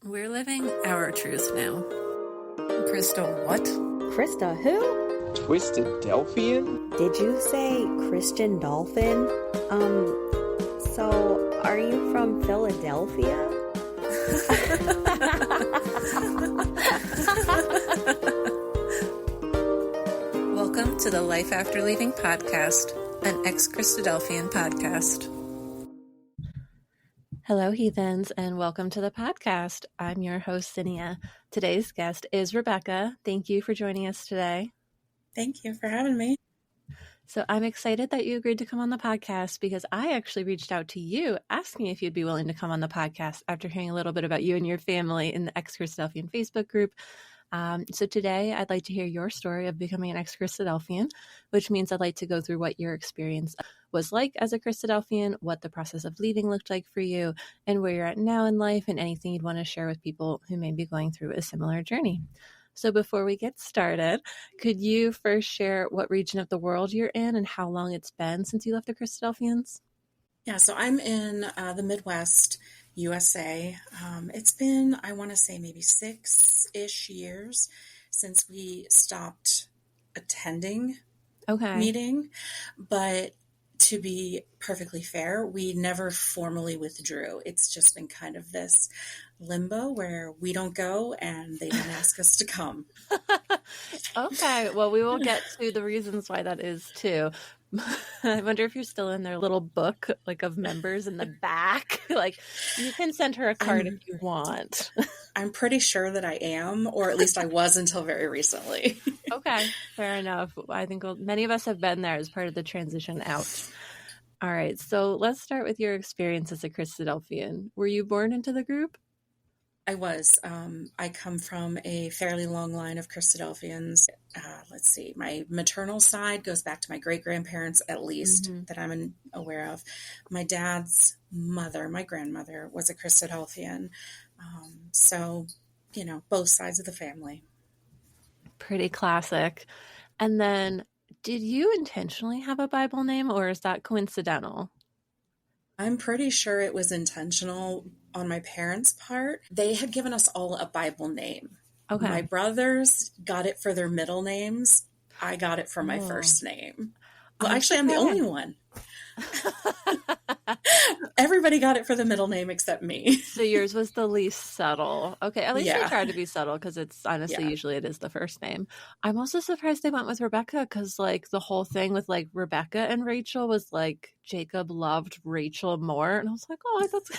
We're living our truth now. Crystal, what? Krista who? Christadelphian? Did you say Christian Dolphin? So are you from Philadelphia? Welcome to the Life After Leaving podcast, an ex-Christadelphian podcast. Hello, heathens, and welcome to the podcast. I'm your host, Cinia. Today's guest is Rebecca. Thank you for joining us today. Thank you for having me. So I'm excited that you agreed to come on the podcast because I actually reached out to you asking if you'd be willing to come on the podcast after hearing a little bit about you and your family in the ex-Christadelphian Facebook group. So today I'd like to hear your story of becoming an ex-Christadelphian, which means I'd like to go through what your experience was like as a Christadelphian, what the process of leaving looked like for you, and where you're at now in life, and anything you'd want to share with people who may be going through a similar journey. So before we get started, could you first share what region of the world you're in and how long it's been since you left the Christadelphians? Yeah, so I'm in the Midwest, USA. It's been, I want to say, maybe 6-ish years since we stopped attending meeting. But to be perfectly fair, we never formally withdrew. It's just been kind of this limbo where we don't go and they don't ask us to come. Okay, well, we will get to the reasons why that is too. I wonder if you're still in their little book, like of members in the back. Like, you can send her a card if you want. I'm pretty sure that I am, or at least I was until very recently. Okay, fair enough. I think many of us have been there as part of the transition out. All right, so let's start with your experience as a Christadelphian. Were you born into the group? I was. I come from a fairly long line of Christadelphians. Let's see. My maternal side goes back to my great-grandparents, at least, that I'm aware of. My dad's mother, my grandmother, was a Christadelphian. So, you know, both sides of the family. Pretty classic. And then, did you intentionally have a Bible name, or is that coincidental? I'm pretty sure it was intentional on my parents' part. They had given us all a Bible name. Okay. My brothers got it for their middle names. I got it for my first name. Well, actually, I'm the only one. Everybody got it for the middle name except me. So yours was the least subtle. Okay, at least you tried to be subtle because it's honestly usually it is the first name. I'm also surprised they went with Rebecca because like the whole thing with like Rebecca and Rachel was like Jacob loved Rachel more, and I was like, oh, that's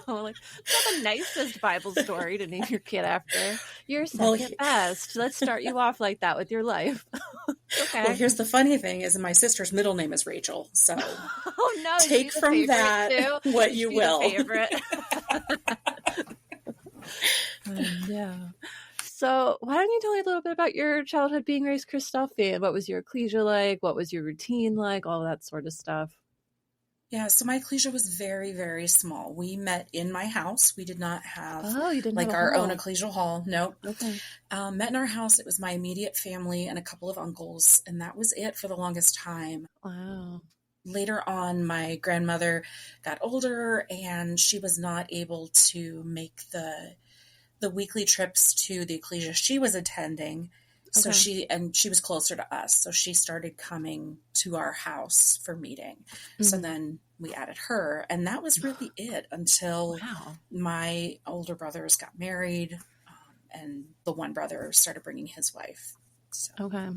like that's not the nicest Bible story to name your kid after. You're second best. Let's start you off like that with your life. Okay. Well, here's the funny thing is my sister's middle name is Rachel. So oh no, take from that too? What you will. Favorite. Yeah. So why don't you tell me a little bit about your childhood being raised Christadelphian? What was your ecclesia like? What was your routine like? All that sort of stuff. Yeah, so my ecclesia was very, very small. We met in my house. We did not have have our own ecclesial hall. Nope. Okay. Met in our house. It was my immediate family and a couple of uncles, and that was it for the longest time. Wow. Later on, my grandmother got older, and she was not able to make the weekly trips to the ecclesia she was attending. So she was closer to us. So she started coming to our house for meeting. So then we added her, and that was really it until my older brothers got married, and the one brother started bringing his wife. So. Okay.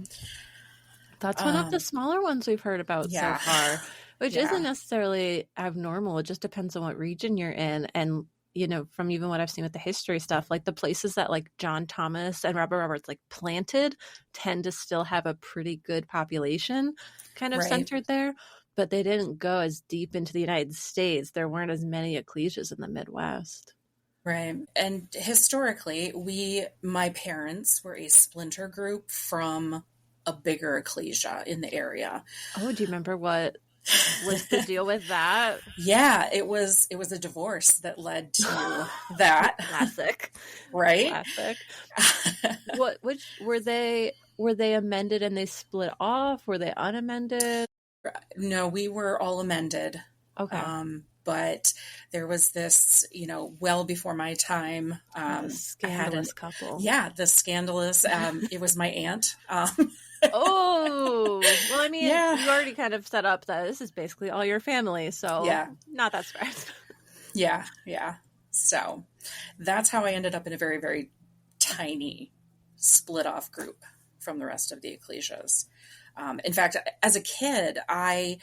That's one of the smaller ones we've heard about so far, which isn't necessarily abnormal. It just depends on what region you're in. And you know, from even what I've seen with the history stuff, like the places that like John Thomas and Robert Roberts like planted tend to still have a pretty good population kind of centered there, but they didn't go as deep into the United States. There weren't as many ecclesias in the Midwest. Right. And historically, my parents were a splinter group from a bigger ecclesia in the area. Oh, do you remember what was the deal with that? Yeah, it was a divorce that led to that. Classic. Right? Classic. Which were they amended and they split off? Were they unamended? No, we were all amended. Okay. but there was this, well before my time. Scandalous couple. Yeah, the scandalous. It was my aunt. Oh, well, I mean, Yeah. you already kind of set up that this is basically all your family, so not that surprised. Yeah. So that's how I ended up in a very, very tiny split off group from the rest of the ecclesias. In fact, as a kid, I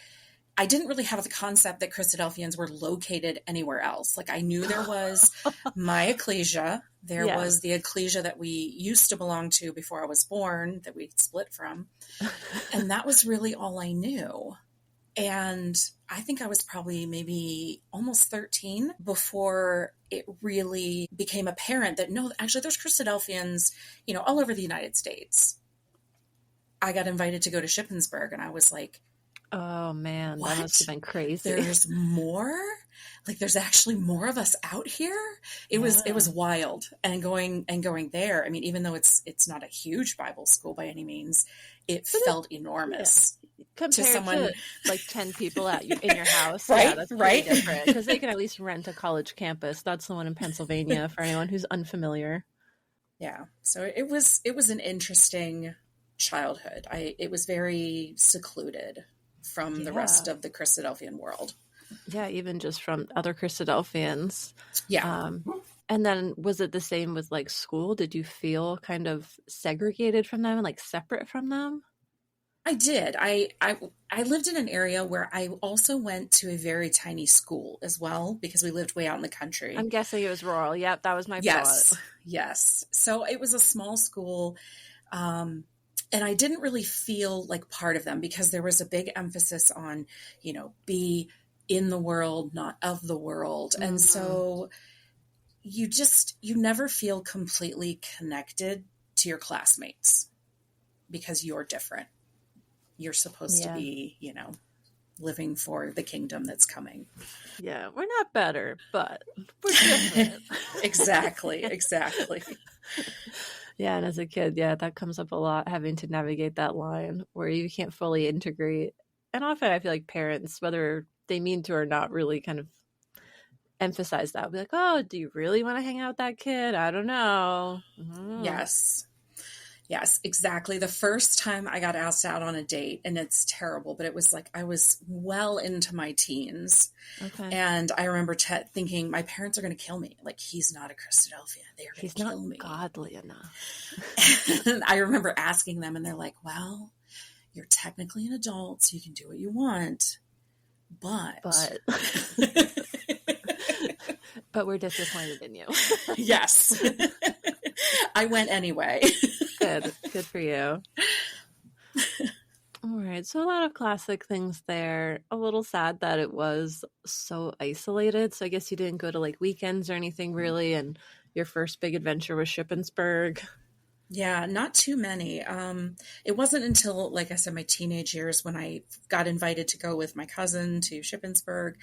didn't really have the concept that Christadelphians were located anywhere else. Like I knew there was my ecclesia. There was the ecclesia that we used to belong to before I was born that we split from. And that was really all I knew. And I think I was probably maybe almost 13 before it really became apparent that no, actually there's Christadelphians, all over the United States. I got invited to go to Shippensburg and I was like, oh man, what? That must have been crazy. There's more? Like there's actually more of us out here? It was wild. And going there, I mean, even though it's not a huge Bible school by any means, it felt enormous. Yeah. Compared to like 10 people in your house. Right? Yeah, that's pretty different. Because they can at least rent a college campus. That's the one in Pennsylvania for anyone who's unfamiliar. Yeah. So it was an interesting childhood. It was very secluded from the rest of the Christadelphian world. Yeah, even just from other Christadelphians. Yeah. And then was it the same with like school? Did you feel kind of segregated from them and like separate from them? I did. I lived in an area where I also went to a very tiny school as well because we lived way out in the country. I'm guessing it was rural. Yep, that was my thought. Yes. So it was a small school. And I didn't really feel like part of them because there was a big emphasis on, be in the world, not of the world. Mm-hmm. And so you never feel completely connected to your classmates because you're different. You're supposed to be, living for the kingdom that's coming. Yeah, we're not better, but we're different. Exactly. Yeah, and as a kid, that comes up a lot, having to navigate that line where you can't fully integrate. And often I feel like parents, whether they mean to or not, really kind of emphasize that. Be like, oh, do you really want to hang out with that kid? I don't know. Mm-hmm. Yes, exactly. The first time I got asked out on a date, and it's terrible, but it was like I was well into my teens. Okay. And I remember thinking, my parents are going to kill me. Like, he's not a Christadelphian. They're going to kill me. He's not godly enough. And I remember asking them, and they're like, well, you're technically an adult, so you can do what you want. But but we're disappointed in you. Yes. I went anyway. Good for you. All right. So a lot of classic things there. A little sad that it was so isolated. So I guess you didn't go to like weekends or anything really. And your first big adventure was Shippensburg. Yeah, not too many. It wasn't until, like I said, my teenage years when I got invited to go with my cousin to Shippensburg.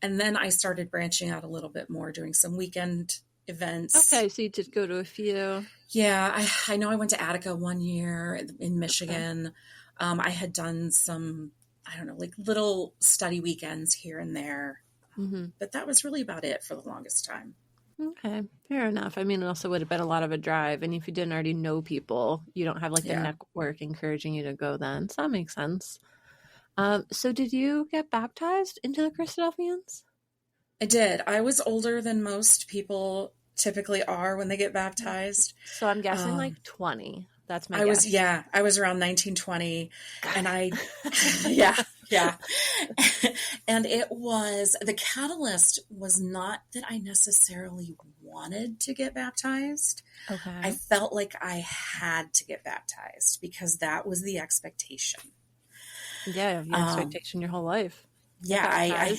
And then I started branching out a little bit more, doing some weekend events. Okay, so you did go to a few. Yeah, I know I went to Attica one year in Michigan. Okay. I had done some, I don't know, like little study weekends here and there. Mm-hmm. But that was really about it for the longest time. Okay, fair enough. I mean, it also would have been a lot of a drive. And if you didn't already know people, you don't have like the network encouraging you to go then. So that makes sense. So did you get baptized into the Christadelphians? I did. I was older than most people typically are when they get baptized. So I'm guessing like 20. That's my guess. I was around 1920. And yeah. And it was, the catalyst was not that I necessarily wanted to get baptized. Okay. I felt like I had to get baptized because that was the expectation. Yeah, your expectation your whole life. Yeah,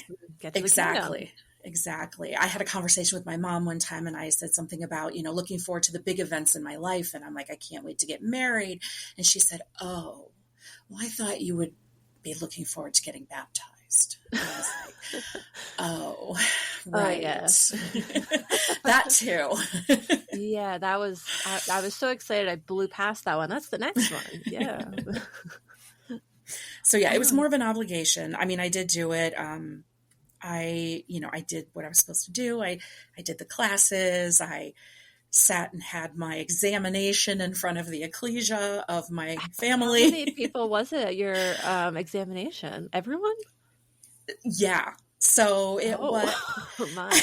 exactly. I had a conversation with my mom one time and I said something about, looking forward to the big events in my life. And I'm like, I can't wait to get married. And she said, oh, well, I thought you would be looking forward to getting baptized. And I was like, oh, right. Oh, yeah. That too. Yeah, that was, I was so excited. I blew past that one. That's the next one. Yeah. So yeah, it was more of an obligation. I mean, I did do it. I did what I was supposed to do. I did the classes. I sat and had my examination in front of the ecclesia of my family. How many people was it at your examination? Everyone? Yeah. So it was. Oh my.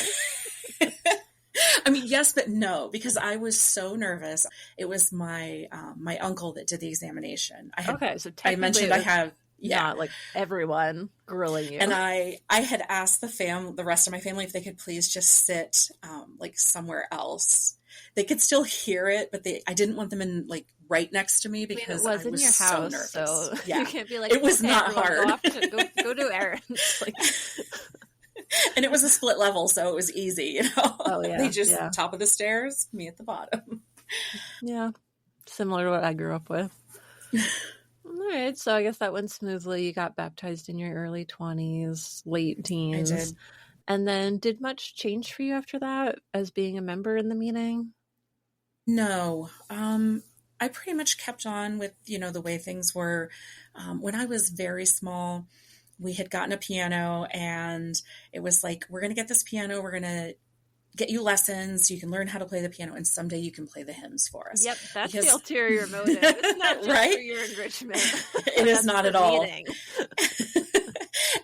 I mean, yes, but no, because I was so nervous. It was my my uncle that did the examination. I mentioned I have. Yeah, not like everyone grilling you. And I had asked the rest of my family if they could please just sit like somewhere else. They could still hear it, but I didn't want them in like right next to me because I was your so house, nervous. So yeah. You can't be like, it was not hard. Go do errands. Like... And it was a split level, so it was easy. Oh yeah, they just top of the stairs, me at the bottom. Yeah, similar to what I grew up with. All right, so I guess that went smoothly. You got baptized in your early 20s, late teens. I did. And then did much change for you after that as being a member in the meeting? No. I pretty much kept on with, the way things were. When I was very small, we had gotten a piano and it was like, we're going to get this piano. We're going to get you lessons so you can learn how to play the piano, and someday you can play the hymns for us. Yep, that's the ulterior motive. It's not just right? for your enrichment. It is not at all.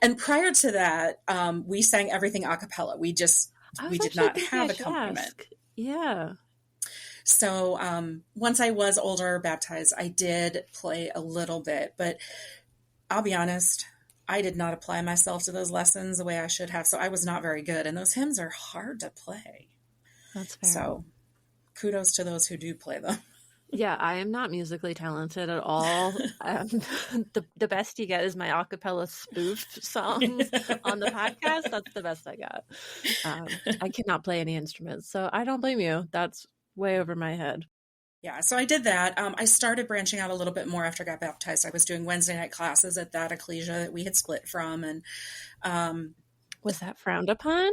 And prior to that, we sang everything a cappella. We did not have accompaniment. Yeah. So once I was older, baptized, I did play a little bit, but I'll be honest, I did not apply myself to those lessons the way I should have. So I was not very good. And those hymns are hard to play. That's fair. So kudos to those who do play them. Yeah, I am not musically talented at all. The best you get is my a cappella spoof songs on the podcast. That's the best I got. I cannot play any instruments, so I don't blame you. That's way over my head. Yeah, so I did that. I started branching out a little bit more after I got baptized. I was doing Wednesday night classes at that ecclesia that we had split from. And was that frowned upon?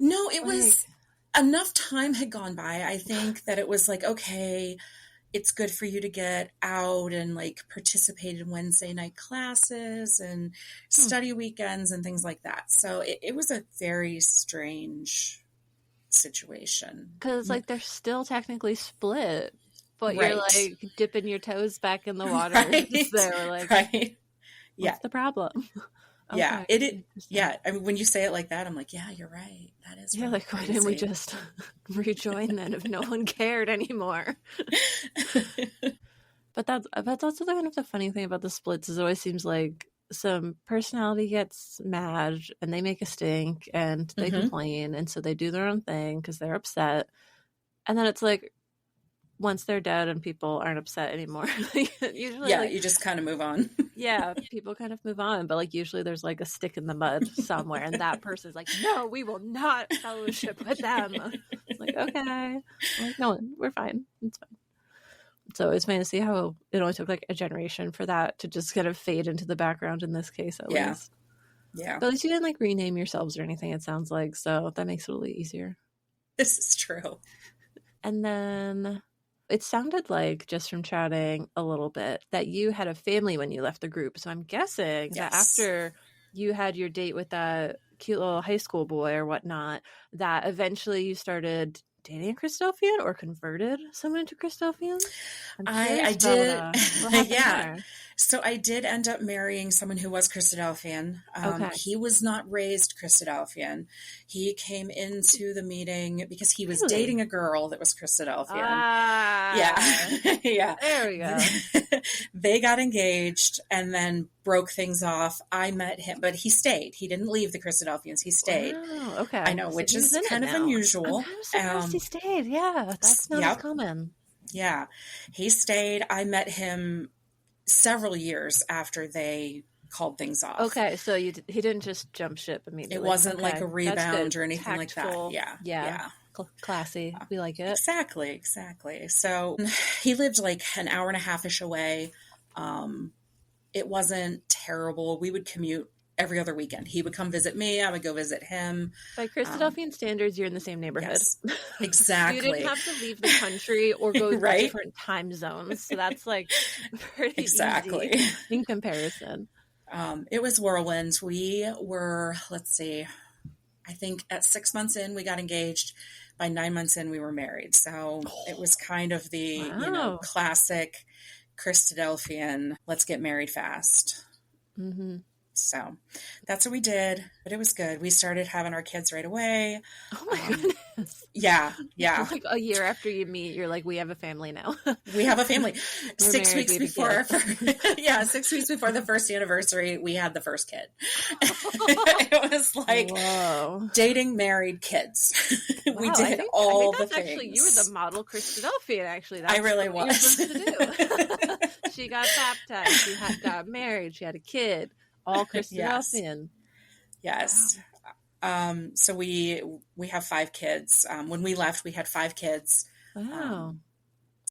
No, it was enough time had gone by. I think that it was like, okay, it's good for you to get out and like participate in Wednesday night classes and study weekends and things like that. So it was a very strange situation, because like they're still technically split, but you're like dipping your toes back in the water. They're like, what's the problem? Okay. Yeah, I mean, when you say it like that, I'm like, yeah, you're right, that is really like, why didn't we just rejoin then if no one cared anymore? But that's also kind of the funny thing about the splits is it always seems like some personality gets mad and they make a stink and they complain, and so they do their own thing because they're upset, and then it's like once they're dead and people aren't upset anymore, usually you just kind of move on. People kind of move on, but like usually there's like a stick in the mud somewhere and that person's like, no, we will not fellowship with them. Like, okay, I'm like, no, we're fine, it's fine. So it's funny to see how it only took like a generation for that to just kind of fade into the background in this case, at least. Yeah. But at least you didn't like rename yourselves or anything, it sounds like. So that makes it a little easier. This is true. And then it sounded like, just from chatting a little bit, that you had a family when you left the group. So I'm guessing that after you had your date with that cute little high school boy or whatnot, that eventually you started dating a Christadelphian or converted someone into Christadelphians? I did. Yeah. So I did end up marrying someone who was Christadelphian. He was not raised Christadelphian. He came into the meeting because he was dating a girl that was Christadelphian. Yeah. There we go. They got engaged and then broke things off. I met him, but he stayed. He didn't leave the Christadelphians. He stayed. Wow, okay. I know, which is kind of unusual. I'm kind of surprised he stayed. Yeah, that's not as common. Yeah, he stayed. I met him several years after they called things off. Okay, so he didn't just jump ship immediately. It wasn't like a rebound or anything like that. Yeah. Classy. We like it. Exactly. So he lived like an hour and a half-ish away. It wasn't terrible. We would commute every other weekend. He would come visit me. I would go visit him. By Christadelphian standards, you're in the same neighborhood. Yes, exactly. You didn't have to leave the country or go to different time zones. So that's like pretty easy in comparison. It was whirlwind. We were, let's see, I think at 6 months in, we got engaged. By 9 months in, we were married. So it was kind of the, Wow. classic Christadelphian, let's get married fast. Mm-hmm. So that's what we did, but it was good. We started having our kids right away. Oh my goodness. Yeah. Like a year after you meet, you're like, we have a family now. We have a family. We're 6 married, weeks before, 6 weeks before the first anniversary, we had the first kid. It was like Whoa. dating married kids. Wow, We did all the that's things. Actually, you were the model Christadelphian. Actually, I really what was. you're supposed to do. She got baptized. She got married. She had a kid. All Christadelphian. Yes. So we have 5 kids. When we left, we had 5 kids. Wow.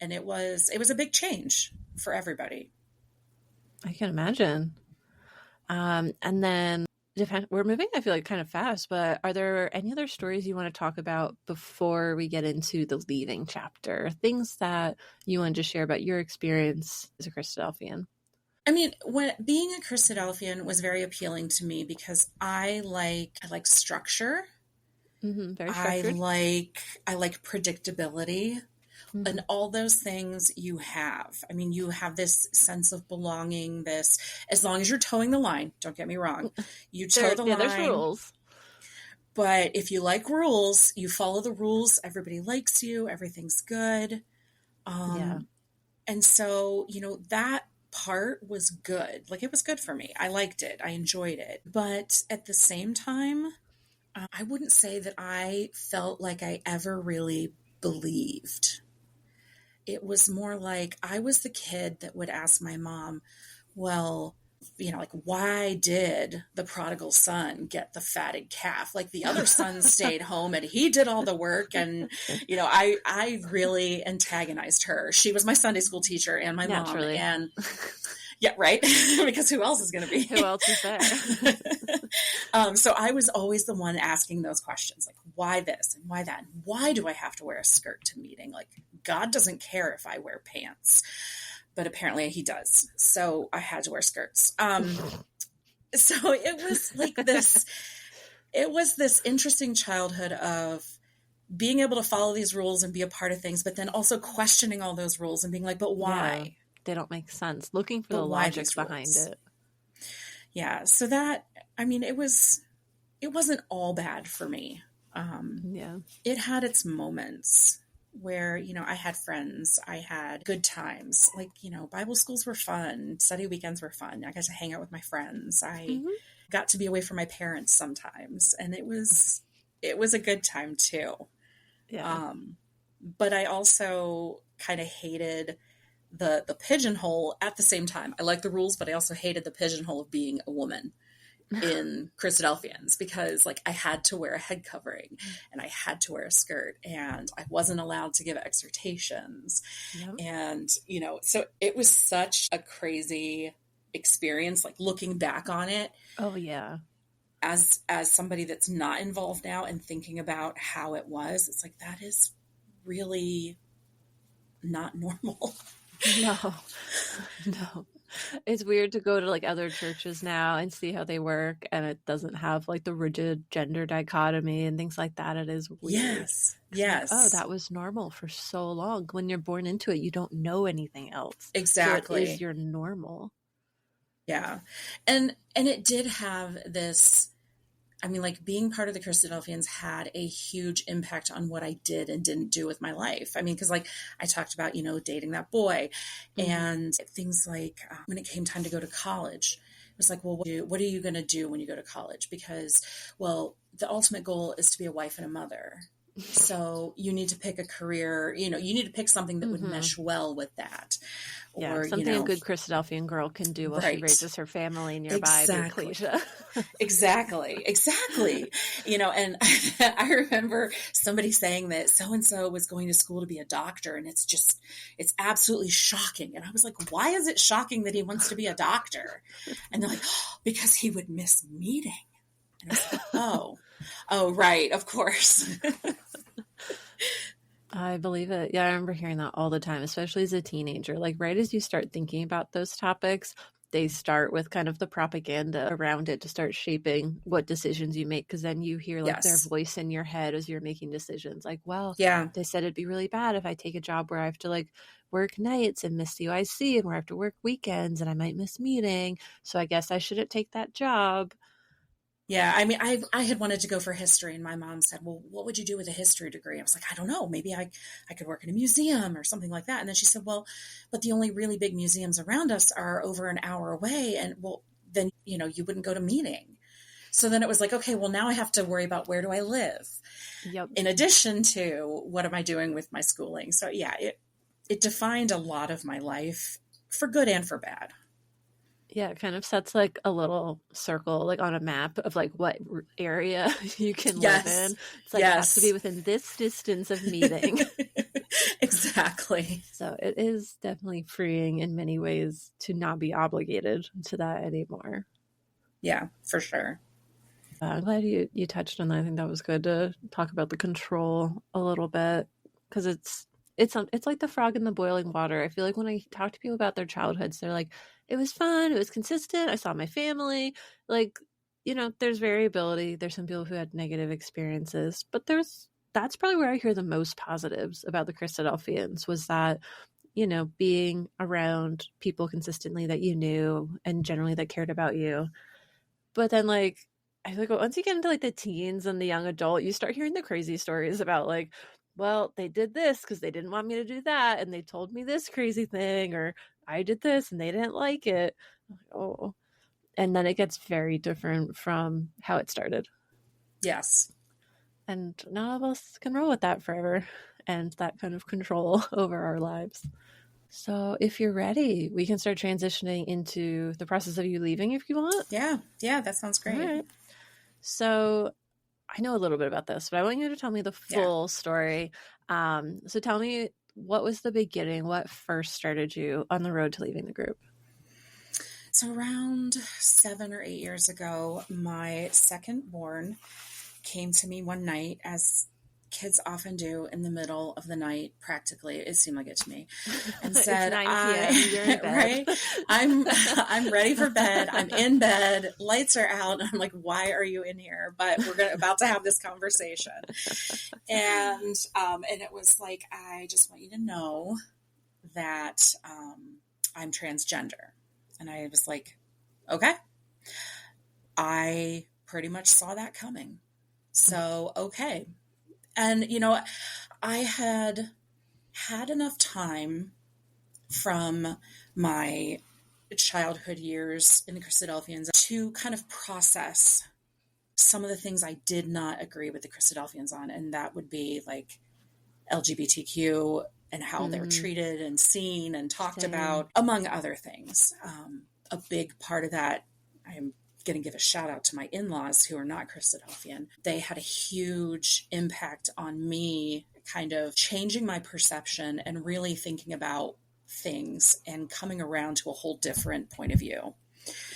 And it was a big change for everybody. I can imagine. And then we're moving, I feel like, kind of fast, but are there any other stories you want to talk about before we get into the leaving chapter? Things that you wanted to share about your experience as a Christadelphian? I mean, when being a Christadelphian was very appealing to me because I like structure. Mm-hmm, very structured. I like predictability. Mm-hmm. And all those things you have. I mean, you have this sense of belonging, as long as you're towing the line, don't get me wrong. You toe the line. There's rules. But if you like rules, you follow the rules, everybody likes you, everything's good. And so, that part was good. Like, it was good for me. I liked it. I enjoyed it. But at the same time, I wouldn't say that I felt like I ever really believed. It was more like I was the kid that would ask my mom, well, like, why did the prodigal son get the fatted calf? Like, the other son stayed home and he did all the work. And, I really antagonized her. She was my Sunday school teacher and my mom. And yeah, right. Because who else is going to be? Who else is there? So I was always the one asking those questions, like, why this and why that? And why do I have to wear a skirt to meeting? Like, God doesn't care if I wear pants. But apparently he does. So I had to wear skirts. So it was like this interesting childhood of being able to follow these rules and be a part of things, but then also questioning all those rules and being like, but why? Yeah, they don't make sense. Looking for the logic behind it. Yeah. So that, I mean, it wasn't all bad for me. It had its moments where, I had friends, I had good times, like, Bible schools were fun, study weekends were fun. I got to hang out with my friends. I got to be away from my parents sometimes. And it was a good time too. Yeah. But I also kind of hated the pigeonhole at the same time. I liked the rules, but I also hated the pigeonhole of being a woman in Christadelphians because, like, I had to wear a head covering and I had to wear a skirt and I wasn't allowed to give exhortations. Yep. And, so it was such a crazy experience, like, looking back on it. Oh, yeah. As somebody that's not involved now and thinking about how it was, it's like, that is really not normal. No. It's weird to go to, like, other churches now and see how they work, and it doesn't have, like, the rigid gender dichotomy and things like that. It is weird. Yes. Like, that was normal for so long. When you're born into it, you don't know anything else. Exactly. So it is your normal. Yeah. And it did have this, I mean, like, being part of the Christadelphians had a huge impact on what I did and didn't do with my life. I mean, because, like, I talked about, dating that boy and things like when it came time to go to college, it was like, well, what are you going to do when you go to college? Because, well, the ultimate goal is to be a wife and a mother. So you need to pick a career, you need to pick something that would mesh well with that. Yeah, or, something a good Christadelphian girl can do while she raises her family nearby the ecclesia. Exactly. And I remember somebody saying that so-and-so was going to school to be a doctor, and it's absolutely shocking. And I was like, why is it shocking that he wants to be a doctor? And they're like, because he would miss meeting. And I was like, oh, right, of course. I believe it. Yeah, I remember hearing that all the time, especially as a teenager. Like, right as you start thinking about those topics, they start with kind of the propaganda around it to start shaping what decisions you make. Cause then you hear like their voice in your head as you're making decisions. Like, well, they said it'd be really bad if I take a job where I have to like work nights and miss the UIC and where I have to work weekends and I might miss meeting. So I guess I shouldn't take that job. Yeah, I mean, I had wanted to go for history, and my mom said, well, what would you do with a history degree? I was like, I don't know. Maybe I could work in a museum or something like that. And then she said, well, but the only really big museums around us are over an hour away. And well, then, you know, you wouldn't go to meeting. So then it was like, okay, well, now I have to worry about where do I live? Yep. In addition to what am I doing with my schooling? So yeah, it defined a lot of my life for good and for bad. Yeah, it kind of sets like a little circle like on a map of like what area you can live in. It's like it has to be within this distance of meeting. Exactly. So it is definitely freeing in many ways to not be obligated to that anymore. Yeah, for sure. I'm glad you touched on that. I think that was good to talk about the control a little bit because it's like the frog in the boiling water. I feel like when I talk to people about their childhoods, they're like, it was fun. It was consistent. I saw my family. Like, you know, there's variability. There's some people who had negative experiences, but that's probably where I hear the most positives about the Christadelphians was that, you know, being around people consistently that you knew and generally that cared about you. But then like, I feel like once you get into like the teens and the young adult, you start hearing the crazy stories about like, well, they did this because they didn't want me to do that. And they told me this crazy thing, or I did this and they didn't like it. I'm like, oh, and then it gets very different from how it started. Yes. And none of us can roll with that forever and that kind of control over our lives. So if you're ready, we can start transitioning into the process of you leaving if you want. Yeah, that sounds great. All right. So I know a little bit about this, but I want you to tell me the full story. So tell me, what was the beginning? What first started you on the road to leaving the group? So around 7 or 8 years ago, my second born came to me one night, as kids often do in the middle of the night, practically. It seemed like it to me. And said, 9 p.m. You're in bed. Right? I'm ready for bed. I'm in bed. Lights are out. And I'm like, why are you in here? But we're about to have this conversation. And it was like, I just want you to know that I'm transgender. And I was like, okay. I pretty much saw that coming. So, okay. And, you know, I had enough time from my childhood years in the Christadelphians to kind of process some of the things I did not agree with the Christadelphians on. And that would be like LGBTQ and how they're treated and seen and talked about, among other things. A big part of that, I'm going to give a shout out to my in-laws who are not Christadelphian. They had a huge impact on me, kind of changing my perception and really thinking about things and coming around to a whole different point of view.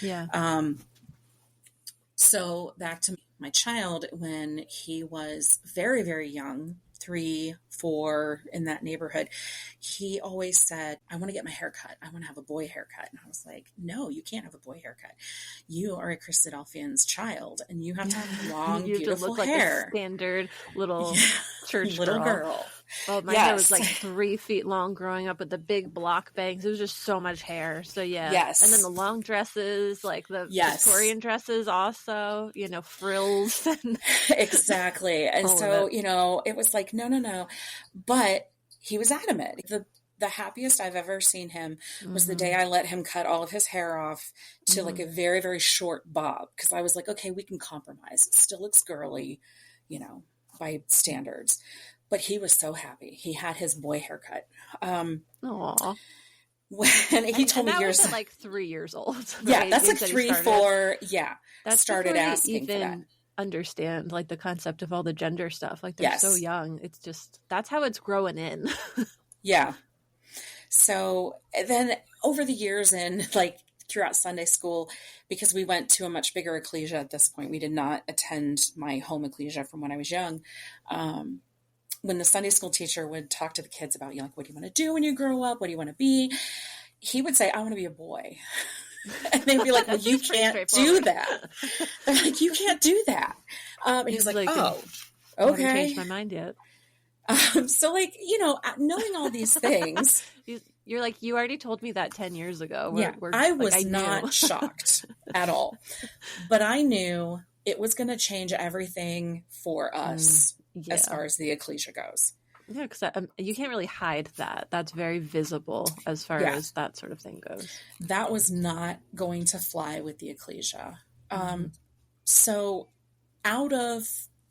Yeah. So back to my child, when he was very, very young, 3, 4, in that neighborhood, he always said, I want to get my hair cut. I want to have a boy haircut. And I was like, no, you can't have a boy haircut. You are a Christadelphian's child and you have to have long, you beautiful have to look hair. Like a standard little church little girl. Well, my hair was like 3 feet long growing up with the big block bangs. It was just so much hair. So yeah. Yes. And then the long dresses, like the Victorian dresses also, you know, frills. Exactly. And so, you know, it was like, no. But he was adamant. The happiest I've ever seen him was the day I let him cut all of his hair off to like a very, very short bob. Because I was like, okay, we can compromise. It still looks girly, you know, by standards. But he was so happy. He had his boy haircut. Aww. When he told me years was at like 3 years old. Right? Yeah, that's like 3, 4. Yeah. That's started asking for that. Understand like the concept of all the gender stuff. Like they're so young. It's just, that's how it's growing in. Yeah. So then over the years and like throughout Sunday school, because we went to a much bigger ecclesia at this point, we did not attend my home ecclesia from when I was young. When the Sunday school teacher would talk to the kids about, you know, like, what do you want to do when you grow up? What do you want to be? He would say, I want to be a boy. And they'd be like, well, you can't do that. They're like, you can't do that. And he's like, oh, I haven't okay. changed my mind yet. So like, knowing all these things. You're like, you already told me that 10 years ago. I was not shocked at all. But I knew it was going to change everything for us as far as the ecclesia goes. Yeah, because you can't really hide that. That's very visible as far as that sort of thing goes. That was not going to fly with the ecclesia. So out of,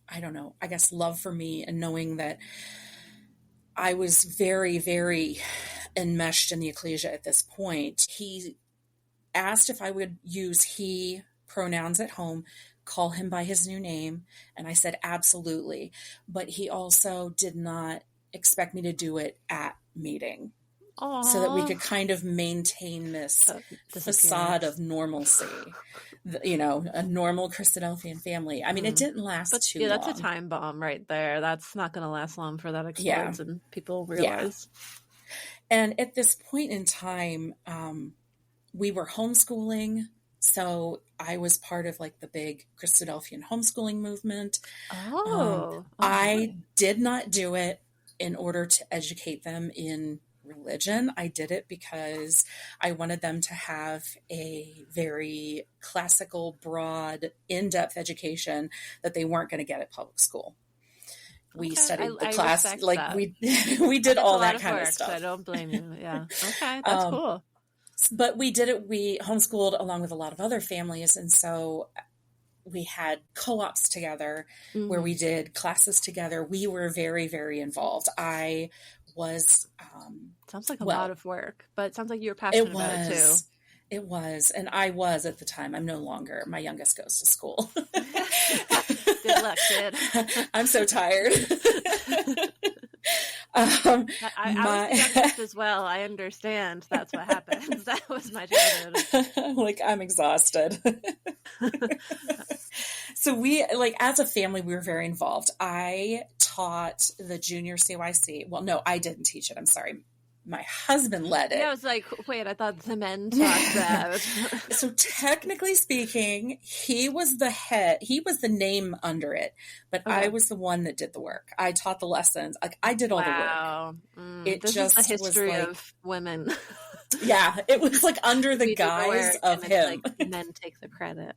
I don't know, I guess love for me and knowing that I was very, very enmeshed in the ecclesia at this point, he asked if I would use he pronouns at home, call him by his new name. And I said, absolutely. But he also did not expect me to do it at meeting. Aww. So that we could kind of maintain this facade of normalcy, a normal Christadelphian family. I mean, it didn't last too long. That's a time bomb right there. That's not going to last long for that explodes and people realize. Yeah. And at this point in time, we were homeschooling. So I was part of like the big Christadelphian homeschooling movement. I did not do it in order to educate them in religion. I did it because I wanted them to have a very classical, broad, in-depth education that they weren't going to get at public school. We studied the class, like that. we did all that kind of stuff. So I don't blame you. Yeah. Okay. That's cool. But we did it. We homeschooled along with a lot of other families. And so we had co-ops together where we did classes together. We were very, very involved. I was, sounds like a lot of work, but it sounds like you were passionate about it too. It was. And I was at the time. I'm no longer. My youngest goes to school. Good luck, kid. I'm so tired. I was the youngest as well. I understand. That's what happens. That was my childhood. Like, I'm exhausted. So we, like, as a family, we were very involved. I taught the junior CYC. Well, no, I didn't teach it. I'm sorry. My husband led it. Yeah, I was like, wait, I thought the men taught that. So technically speaking, he was the head. He was the name under it, but I was the one that did the work. I taught the lessons. Like, I did all the work. This is the history of women. Yeah, it was like under the guise of him. Like, men take the credit.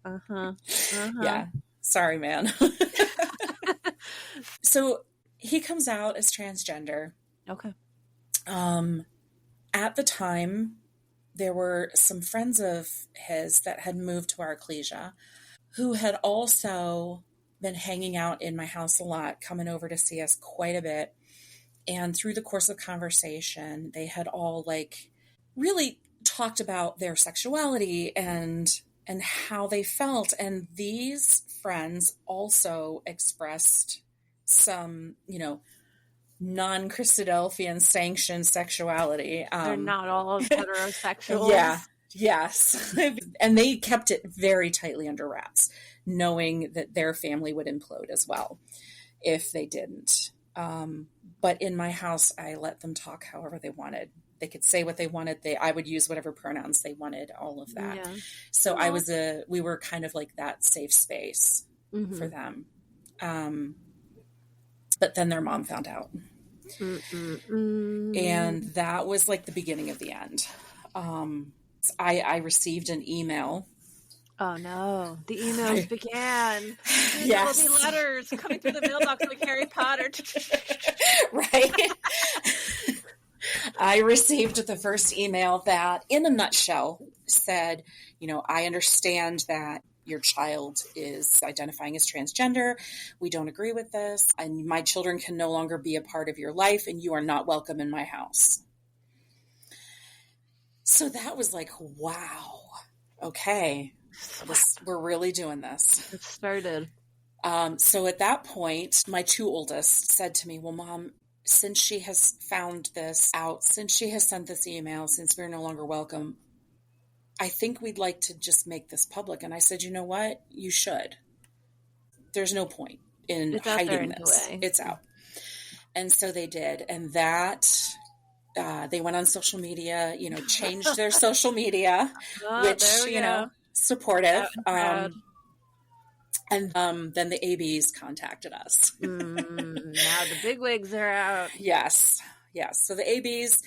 Yeah. Sorry, man. So he comes out as transgender. Okay. At the time, there were some friends of his that had moved to our ecclesia who had also been hanging out in my house a lot, coming over to see us quite a bit. And through the course of conversation, they had all like really talked about their sexuality and how they felt. And these friends also expressed some, non-Christadelphian sanctioned sexuality. They're not all heterosexual. Yeah. Yes. And they kept it very tightly under wraps, knowing that their family would implode as well if they didn't. But in my house, I let them talk however they wanted. They could say what they wanted. I would use whatever pronouns they wanted, all of that. Yeah. So we were kind of like that safe space for them. But then their mom found out. And that was like the beginning of the end. I received an email. Oh no, the emails began. Yes. There will be letters coming through the mailbox like Harry Potter. Right. I received the first email that, in a nutshell, said, I understand that your child is identifying as transgender. We don't agree with this. And my children can no longer be a part of your life, and you are not welcome in my house. So that was like, wow. Okay. We're really doing this. It started. So at that point, my two oldest said to me, well, Mom, since she has found this out, since she has sent this email, since we're no longer welcome, I think we'd like to just make this public. And I said, you know what? You should. There's no point in hiding this. It's out. And so they did. And that They went on social media, changed their social media, Oh, which, there we go. supportive. Out and proud. And then the ABs contacted us. Now the big wigs are out. Yes. So the ABs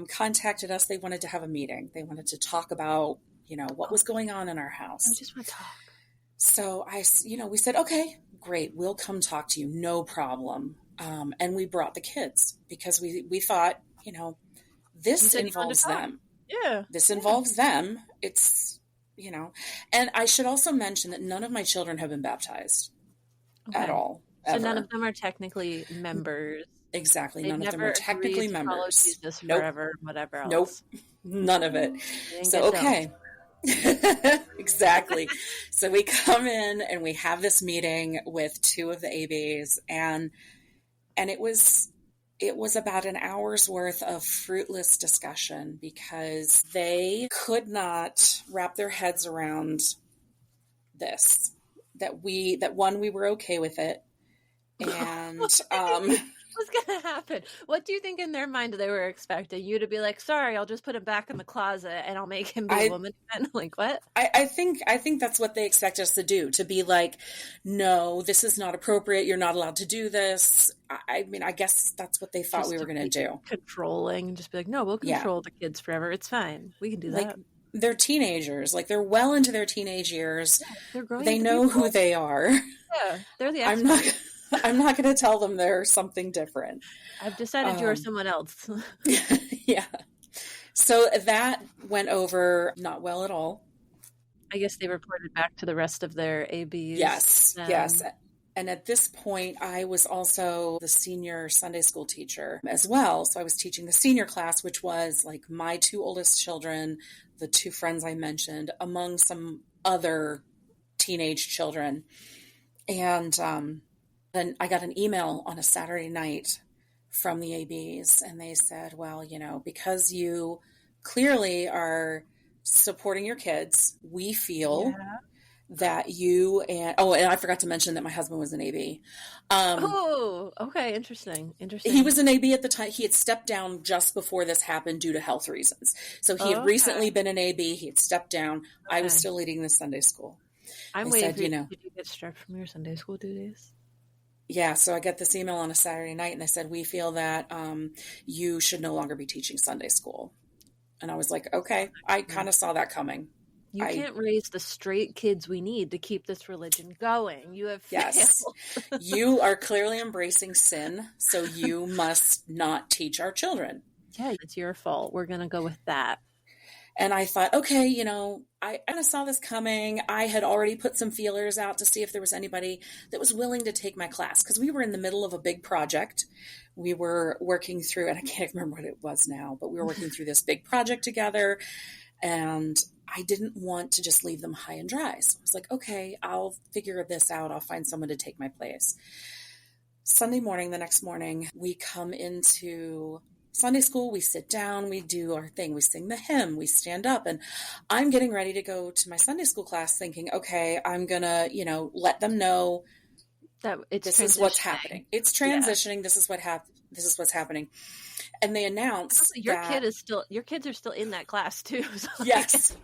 contacted us. They wanted to have a meeting. They wanted to talk about, what was going on in our house. I just want to talk. So we said, okay, great. We'll come talk to you. No problem. And we brought the kids because we thought, this involves them. Yeah. This involves them. It's, and I should also mention that none of my children have been baptized at all. So none of them are technically members. Exactly. None of them are technically members. Follow Jesus forever, whatever else. Nope. None of it. So, okay. Exactly. So we come in and we have this meeting with two of the ABs, and it was about an hour's worth of fruitless discussion because they could not wrap their heads around this, that we were okay with it. And what's going to happen? What do you think in their mind they were expecting? You to be like, sorry, I'll just put him back in the closet and I'll make him be a woman again? Like, what? I think that's what they expect us to do, to be like, no, this is not appropriate. You're not allowed to do this. I mean, I guess that's what they thought just we were going to do. Controlling, and just be like, no, we'll control the kids forever. It's fine. We can do that. Like, they're teenagers. Like, they're well into their teenage years. Yeah, they're growing. They know who they are. Yeah, they're the experts. I'm not going to tell them they're something different. I've decided you're someone else. Yeah. So that went over not well at all. I guess they reported back to the rest of their ABs. Yes. And at this point, I was also the senior Sunday school teacher as well. So I was teaching the senior class, which was like my two oldest children, the two friends I mentioned, among some other teenage children. And then I got an email on a Saturday night from the ABs, and they said, well, because you clearly are supporting your kids, we feel that you and I forgot to mention that my husband was an AB. Okay. Interesting. He was an AB at the time. He had stepped down just before this happened due to health reasons. So he had recently been an AB. He had stepped down. I was still leading the Sunday school. I'm waiting for you. Did you get struck from your Sunday school duties? Yeah, so I got this email on a Saturday night, and they said, we feel that you should no longer be teaching Sunday school. And I was like, okay, I kind of saw that coming. You can't raise the straight kids we need to keep this religion going. You have failed. Yes. You are clearly embracing sin, so you must not teach our children. Yeah, it's your fault. We're going to go with that. And I thought, okay, I kind of saw this coming. I had already put some feelers out to see if there was anybody that was willing to take my class, because we were in the middle of a big project. We were working through, and I can't remember what it was now, but we were working through this big project together, and I didn't want to just leave them high and dry. So I was like, okay, I'll figure this out. I'll find someone to take my place. Sunday morning, the next morning, we come into Sunday school, we sit down, we do our thing, we sing the hymn, we stand up, and I'm getting ready to go to my Sunday school class thinking, okay, I'm going to, let them know that this is what's happening. It's transitioning. Yeah. This is what's happening. And they announced your kids are still in that class too. So yes.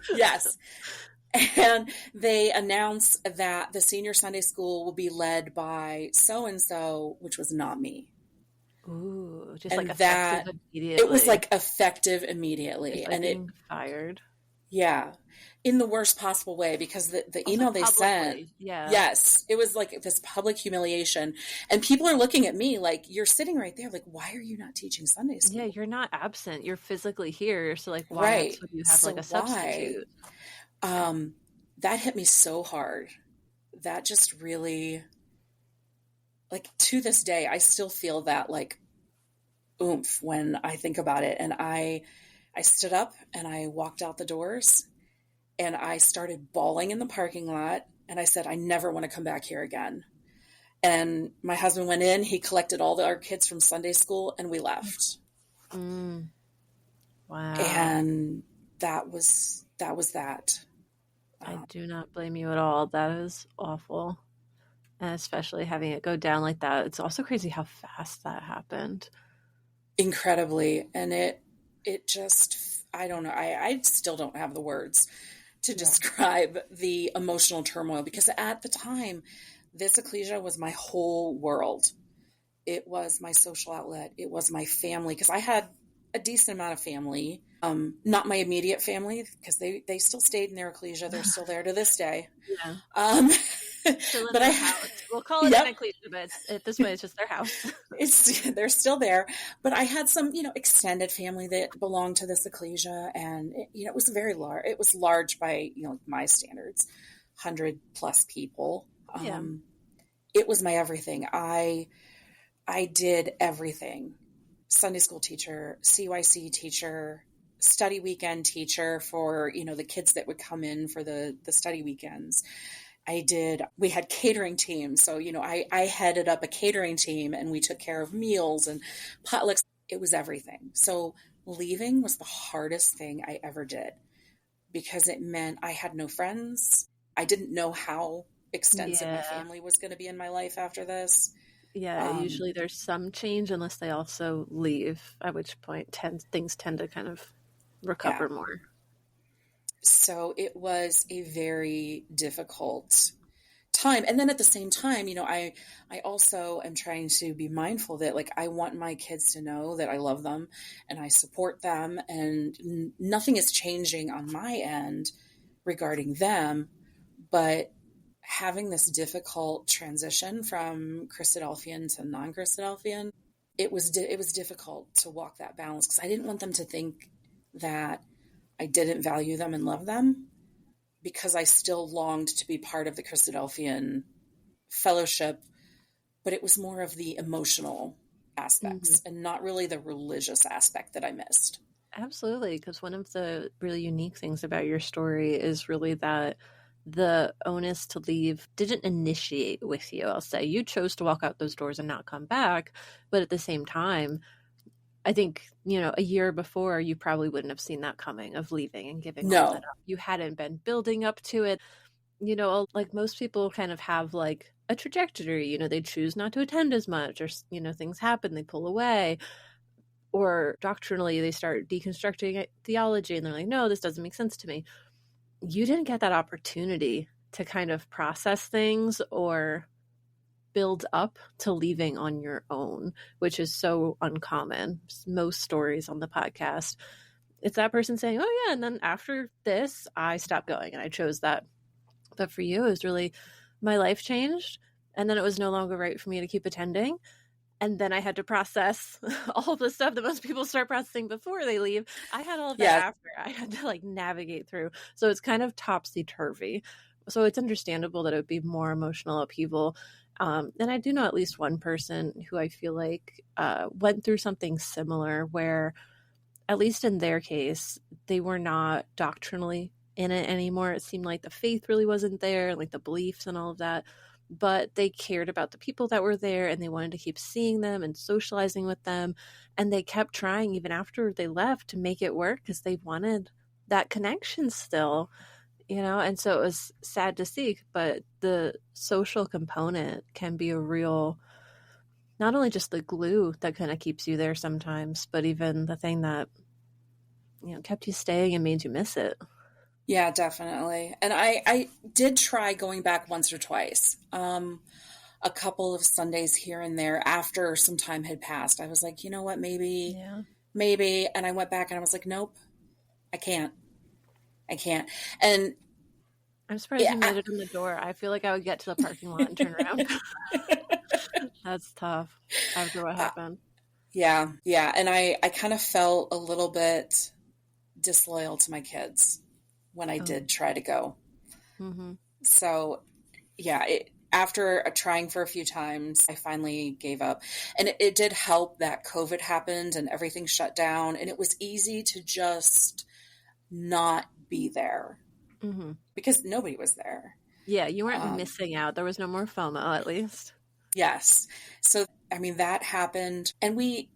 And they announced that the senior Sunday school will be led by so-and-so, which was not me. Ooh, just and like effective immediately. It was like effective immediately. Like, and it fired. Yeah. In the worst possible way, because the email they sent. Yeah. Yes. It was like this public humiliation. And people are looking at me like, you're sitting right there. Like, why are you not teaching Sunday school? Yeah. You're not absent. You're physically here. So like, why right. would you have like a substitute? That hit me so hard. That just really, like, to this day, I still feel that like oomph when I think about it. And I stood up and I walked out the doors and I started bawling in the parking lot. And I said, I never want to come back here again. And my husband went in, he collected all our kids from Sunday school, and we left. Wow. And that was that. I do not blame you at all. That is awful. And especially having it go down like that. It's also crazy how fast that happened. Incredibly. And it just, I don't know. I still don't have the words to describe the emotional turmoil, because at the time, this ecclesia was my whole world. It was my social outlet. It was my family, because I had a decent amount of family. Not my immediate family, because they still stayed in their ecclesia. They're still there to this day. Yeah. Still in their house. We'll call it an ecclesia, but at this point, it's just their house. They're still there. But I had some, extended family that belonged to this ecclesia, and it was very large. It was large by my standards, 100+ people. It was my everything. I did everything: Sunday school teacher, CYC teacher, study weekend teacher for the kids that would come in for the study weekends. We had catering teams. So, I headed up a catering team, and we took care of meals and potlucks. It was everything. So leaving was the hardest thing I ever did, because it meant I had no friends. I didn't know how extensive my family was going to be in my life after this. Yeah, usually there's some change unless they also leave, at which point things tend to kind of recover more. So it was a very difficult time. And then at the same time, I also am trying to be mindful that, like, I want my kids to know that I love them and I support them, and nothing is changing on my end regarding them. But having this difficult transition from Christadelphian to non-Christadelphian, it was difficult to walk that balance, because I didn't want them to think that I didn't value them and love them, because I still longed to be part of the Christadelphian fellowship, but it was more of the emotional aspects and not really the religious aspect that I missed. Absolutely, because one of the really unique things about your story is really that the onus to leave didn't initiate with you. I'll say you chose to walk out those doors and not come back, but at the same time, I think, a year before, you probably wouldn't have seen that coming, of leaving and giving all that up. You hadn't been building up to it. Like most people kind of have like a trajectory, they choose not to attend as much, or, things happen, they pull away, or doctrinally they start deconstructing theology and they're like, no, this doesn't make sense to me. You didn't get that opportunity to kind of process things or build up to leaving on your own, which is so uncommon. Most stories on the podcast, it's that person saying, oh yeah, and then after this I stopped going and I chose that. But for you, it was really, my life changed, and then it was no longer right for me to keep attending, and then I had to process all the stuff that most people start processing before they leave. I had all of that after. I had to navigate through, so it's kind of topsy-turvy. So it's understandable that it would be more emotional upheaval. And I do know at least one person who I feel like went through something similar, where, at least in their case, they were not doctrinally in it anymore. It seemed like the faith really wasn't there, like the beliefs and all of that, but they cared about the people that were there, and they wanted to keep seeing them and socializing with them. And they kept trying even after they left to make it work, because they wanted that connection still. And so it was sad to see, but the social component can be a real, not only just the glue that kind of keeps you there sometimes, but even the thing that, kept you staying and made you miss it. Yeah, definitely. And I did try going back once or twice, a couple of Sundays here and there after some time had passed. I was like, you know what, maybe. And I went back and I was like, nope, I can't. And I'm surprised you made it in the door. I feel like I would get to the parking lot and turn around. That's tough after what happened. Yeah. And I kind of felt a little bit disloyal to my kids when I did try to go. Mm-hmm. So after trying for a few times, I finally gave up. And it did help that COVID happened and everything shut down, and it was easy to just not be there, because nobody was there. Yeah, you weren't missing out. There was no more FOMO, at least. Yes. So, that happened, and we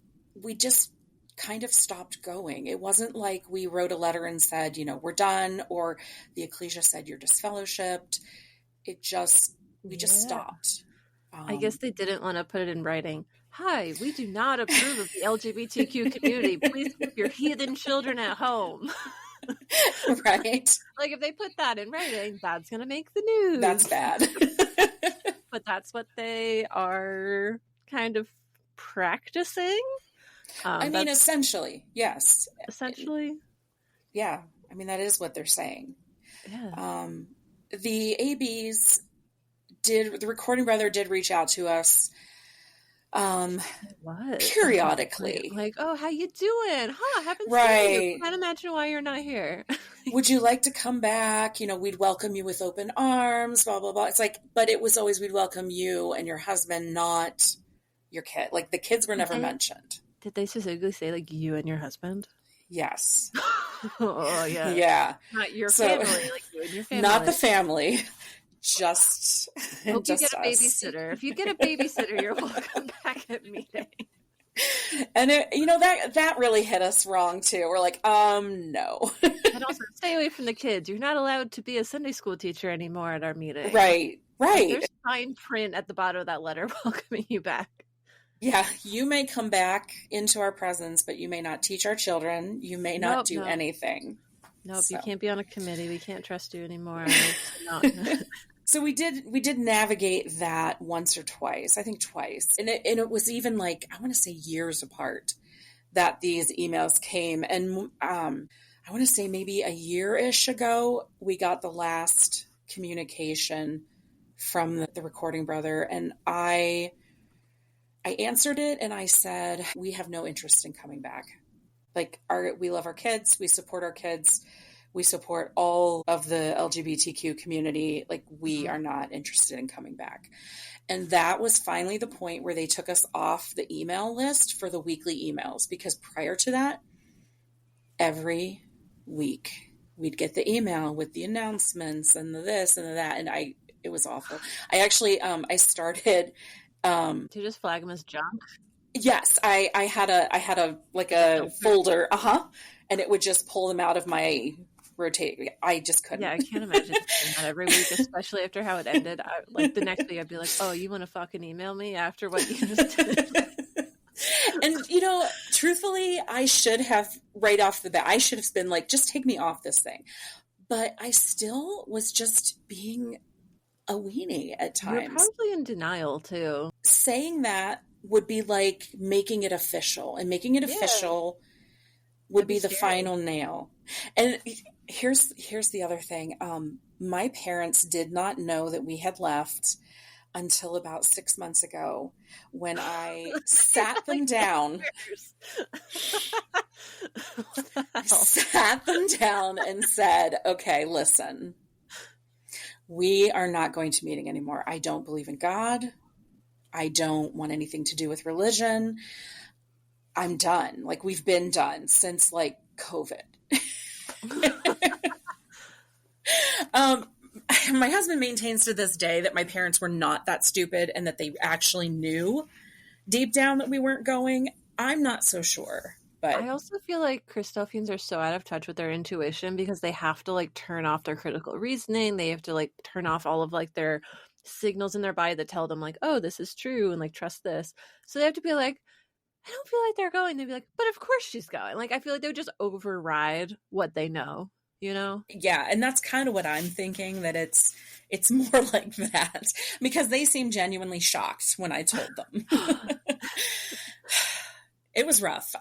just kind of stopped going. It wasn't like we wrote a letter and said, we're done, or the ecclesia said you're disfellowshipped. We just stopped. I guess they didn't want to put it in writing. Hi, we do not approve of the LGBTQ community. Please keep your heathen children at home. Right. Like, if they put that in writing, that's going to make the news. That's bad. But that's what they are kind of practicing. I mean, essentially, yes. Essentially. Yeah. I mean, that is what they're saying. Yeah. The ABs the Recording Brother did reach out to us periodically. Like, oh, how you doing? Huh, haven't right. seen you. Can't imagine why you're not here. Would you like to come back? You know, we'd welcome you with open arms, blah, blah, blah. It's like, but it was always, we'd welcome you and your husband, not your kid. Like, the kids were never mentioned. Did they specifically say, like, you and your husband? Yes. Oh, yeah. Yeah. Not your family, like you and your family. Not the family. Just hope just you get a babysitter. If you get a babysitter, you're welcome back at meeting. And that really hit us wrong too. We're like, no. And also, stay away from the kids. You're not allowed to be a Sunday school teacher anymore at our meeting. Right. Like, there's fine print at the bottom of that letter welcoming you back. Yeah, you may come back into our presence, but you may not teach our children. You may not do anything. Nope, so. You can't be on a committee. We can't trust you anymore. So we did navigate that once or twice. I think twice. And it was even like, I want to say years apart that these emails came. And I want to say maybe a year-ish ago, we got the last communication from the Recording Brother. And I answered it and I said, we have no interest in coming back. Like, we love our kids. We support our kids. We support all of the LGBTQ community. Like, we are not interested in coming back. And that was finally the point where they took us off the email list for the weekly emails, because prior to that, every week we'd get the email with the announcements and the this and the that. And it was awful. I actually, I started, did you just flag them as junk? Yes, I had a folder, and it would just pull them out of my rotate. I just couldn't. Yeah, I can't imagine doing that every week, especially after how it ended. Like, the next week, I'd be like, "Oh, you want to fucking email me after what you just did?" And truthfully, I should have right off the bat. I should have been like, "Just take me off this thing," but I still was just being a weenie at times. You're probably in denial too. Saying that would be like making it official, and making it official would be the final nail. And here's the other thing. My parents did not know that we had left until about 6 months ago, when I sat them down. Sat them down and said, okay, listen, we are not going to meeting anymore. I don't believe in God. I don't want anything to do with religion. I'm done. Like, we've been done since like COVID. My husband maintains to this day that my parents were not that stupid and that they actually knew deep down that we weren't going. I'm not so sure. But I also feel like Christadelphians are so out of touch with their intuition, because they have to like turn off their critical reasoning. They have to like turn off all of like their signals in their body that tell them like, oh, this is true, and like, trust this. So they have to be like, I don't feel like they're going. They'd be like, but of course she's going. Like, I feel like they would just override what they know, Yeah, and that's kind of what I'm thinking, that it's more like that, because they seemed genuinely shocked when I told them. It was rough.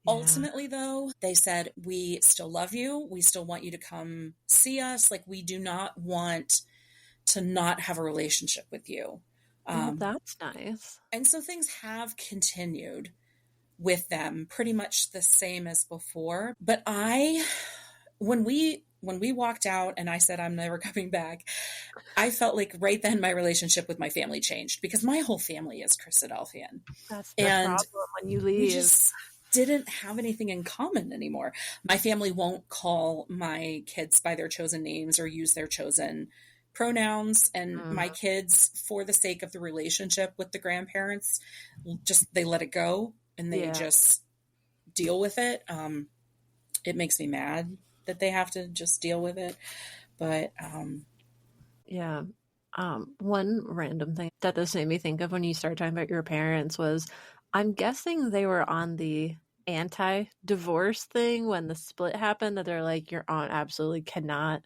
Ultimately, though, they said, we still love you. We still want you to come see us. Like, we do not want to not have a relationship with you. That's nice. And so things have continued with them pretty much the same as before. But when we walked out and I said, I'm never coming back, I felt like right then my relationship with my family changed, because my whole family is Christadelphian. That's the problem when you leave. We just didn't have anything in common anymore. My family won't call my kids by their chosen names or use their chosen pronouns, and my kids, for the sake of the relationship with the grandparents, they let it go and they just deal with it. It makes me mad that they have to just deal with it, but One random thing that this made me think of when you started talking about your parents was, I'm guessing they were on the anti-divorce thing when the split happened, that they're like, your aunt absolutely cannot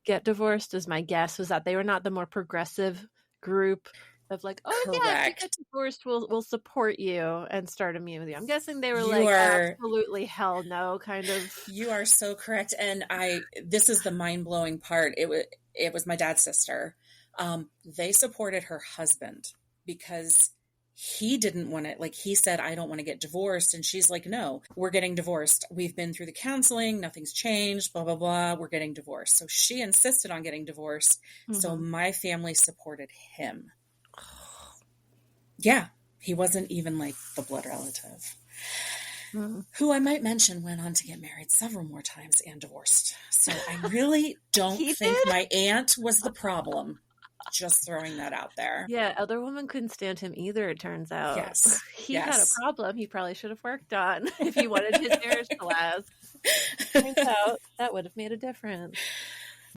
get divorced, is my guess, was that they were not the more progressive group of like, oh yeah, if you get divorced, we'll support you and start a meeting with you. I'm guessing they were absolutely hell no kind of. You are so correct. And this is the mind-blowing part. It was my dad's sister. They supported her husband because he didn't want to, like, he said, I don't want to get divorced. And she's like, no, we're getting divorced. We've been through the counseling. Nothing's changed, blah, blah, blah. We're getting divorced. So she insisted on getting divorced. Mm-hmm. So my family supported him. Yeah. He wasn't even like the blood relative. Mm-hmm. Who I might mention went on to get married several more times and divorced. So I really don't think my aunt was the problem. Just throwing that out there. Yeah, other woman couldn't stand him either, it turns out. Yes. He had a problem he probably should have worked on if he wanted his marriage to last. Turns out that would have made a difference.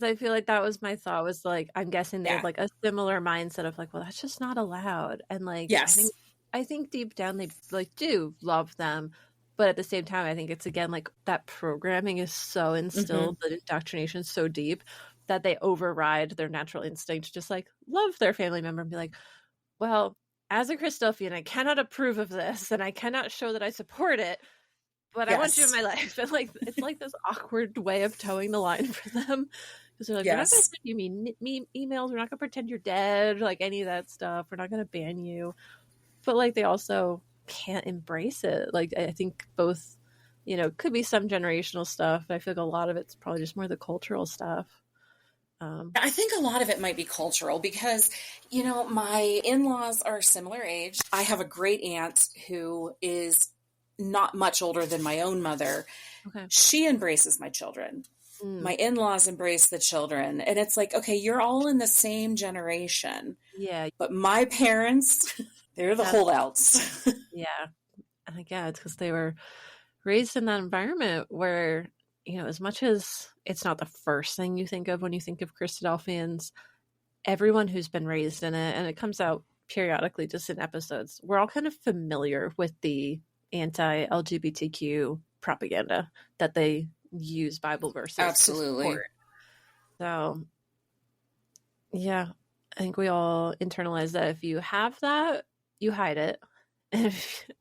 I feel like that was my thought, was like, I'm guessing they had like a similar mindset of like, well, that's just not allowed. And like, yes. I think deep down they like do love them. But at the same time, I think it's, again, like that programming is so instilled, the indoctrination is so deep that they override their natural instinct to just like love their family member and be like, well, as a Christadelphian, I cannot approve of this and I cannot show that I support it, but I want you in my life. And like, it's like this awkward way of towing the line for them. Because they're like, we're not going to send you emails. We're not going to pretend you're dead, like any of that stuff. We're not going to ban you. But like, they also can't embrace it. Like, I think both, you know, could be some generational stuff. But I feel like a lot of it's probably just more the cultural stuff. I think a lot of it might be cultural because, you know, my in-laws are similar age. I have a great aunt who is not much older than my own mother. Okay. She embraces my children. My in-laws embrace the children. And it's like, okay, you're all in the same generation. Yeah. But my parents, they're the holdouts. Yeah. And again, it's because they were raised in that environment where, you know, as much as it's not the first thing you think of when you think of Christadelphians, everyone who's been raised in it, and it comes out periodically just in episodes, we're all kind of familiar with the anti-LGBTQ propaganda that they use Bible verses absolutely to support. So, yeah, I think we all internalize that if you have that, you hide it.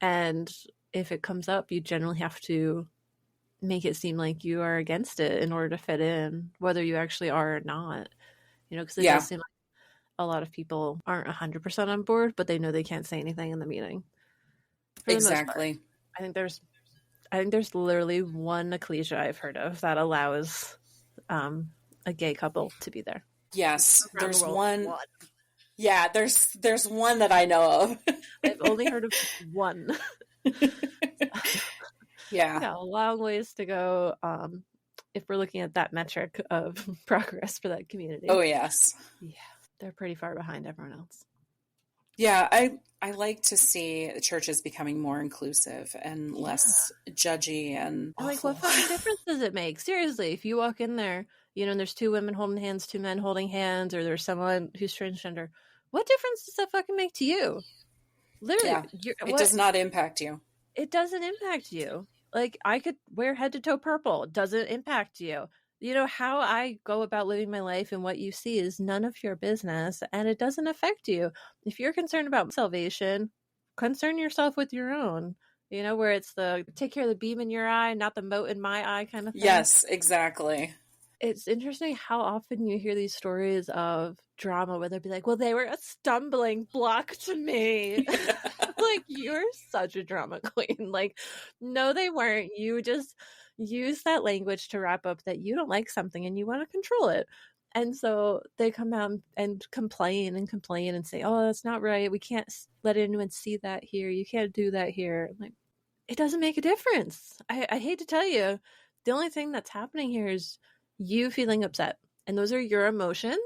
And if it comes up, you generally have to make it seem like you are against it in order to fit in, whether you actually are or not. You know, because it does seem like a lot of people aren't 100% on board, but they know they can't say anything in the meeting. Exactly. I think there's literally one ecclesia I've heard of that allows a gay couple to be there. Yes, there's one. Yeah, there's one that I know of. I've only heard of one. Yeah, a long ways to go if we're looking at that metric of progress for that community. Oh, yes. Yeah, they're pretty far behind everyone else. Yeah, I like to see churches becoming more inclusive and less judgy and like, what fucking difference does it make? Seriously, if you walk in there, you know, and there's two women holding hands, two men holding hands, or there's someone who's transgender, what difference does that fucking make to you? Literally, it does not impact you. It doesn't impact you. Like, I could wear head to toe purple. It doesn't impact you. You know, how I go about living my life and what you see is none of your business, and it doesn't affect you. If you're concerned about salvation, concern yourself with your own. You know, where it's the take care of the beam in your eye, not the mote in my eye kind of thing. Yes, exactly. It's interesting how often you hear these stories of drama where they'll be like, well, they were a stumbling block to me. Like, you're such a drama queen. Like, no, they weren't. You just use that language to wrap up that you don't like something and you want to control it. And so they come out and complain and say, oh, that's not right. We can't let anyone see that here. You can't do that here. I'm like, it doesn't make a difference. I hate to tell you. The only thing that's happening here is you feeling upset. And those are your emotions.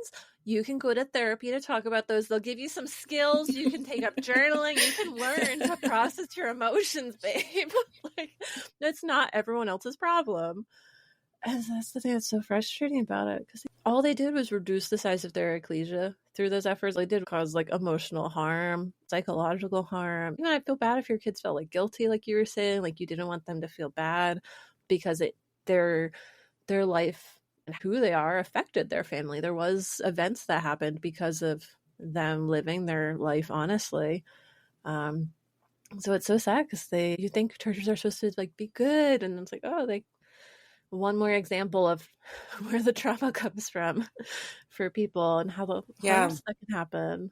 You can go to therapy to talk about those. They'll give you some skills. You can take up journaling. You can learn to process your emotions, babe. Like, that's not everyone else's problem. And that's the thing that's so frustrating about it. Because all they did was reduce the size of their ecclesia through those efforts, they did cause like emotional harm, psychological harm. I feel bad if your kids felt like guilty, like you were saying, like you didn't want them to feel bad because their life and who they are affected their family. There was events that happened because of them living their life honestly. So it's so sad because you think churches are supposed to like be good, and it's like, oh, like one more example of where the trauma comes from for people and how the harms that can happen.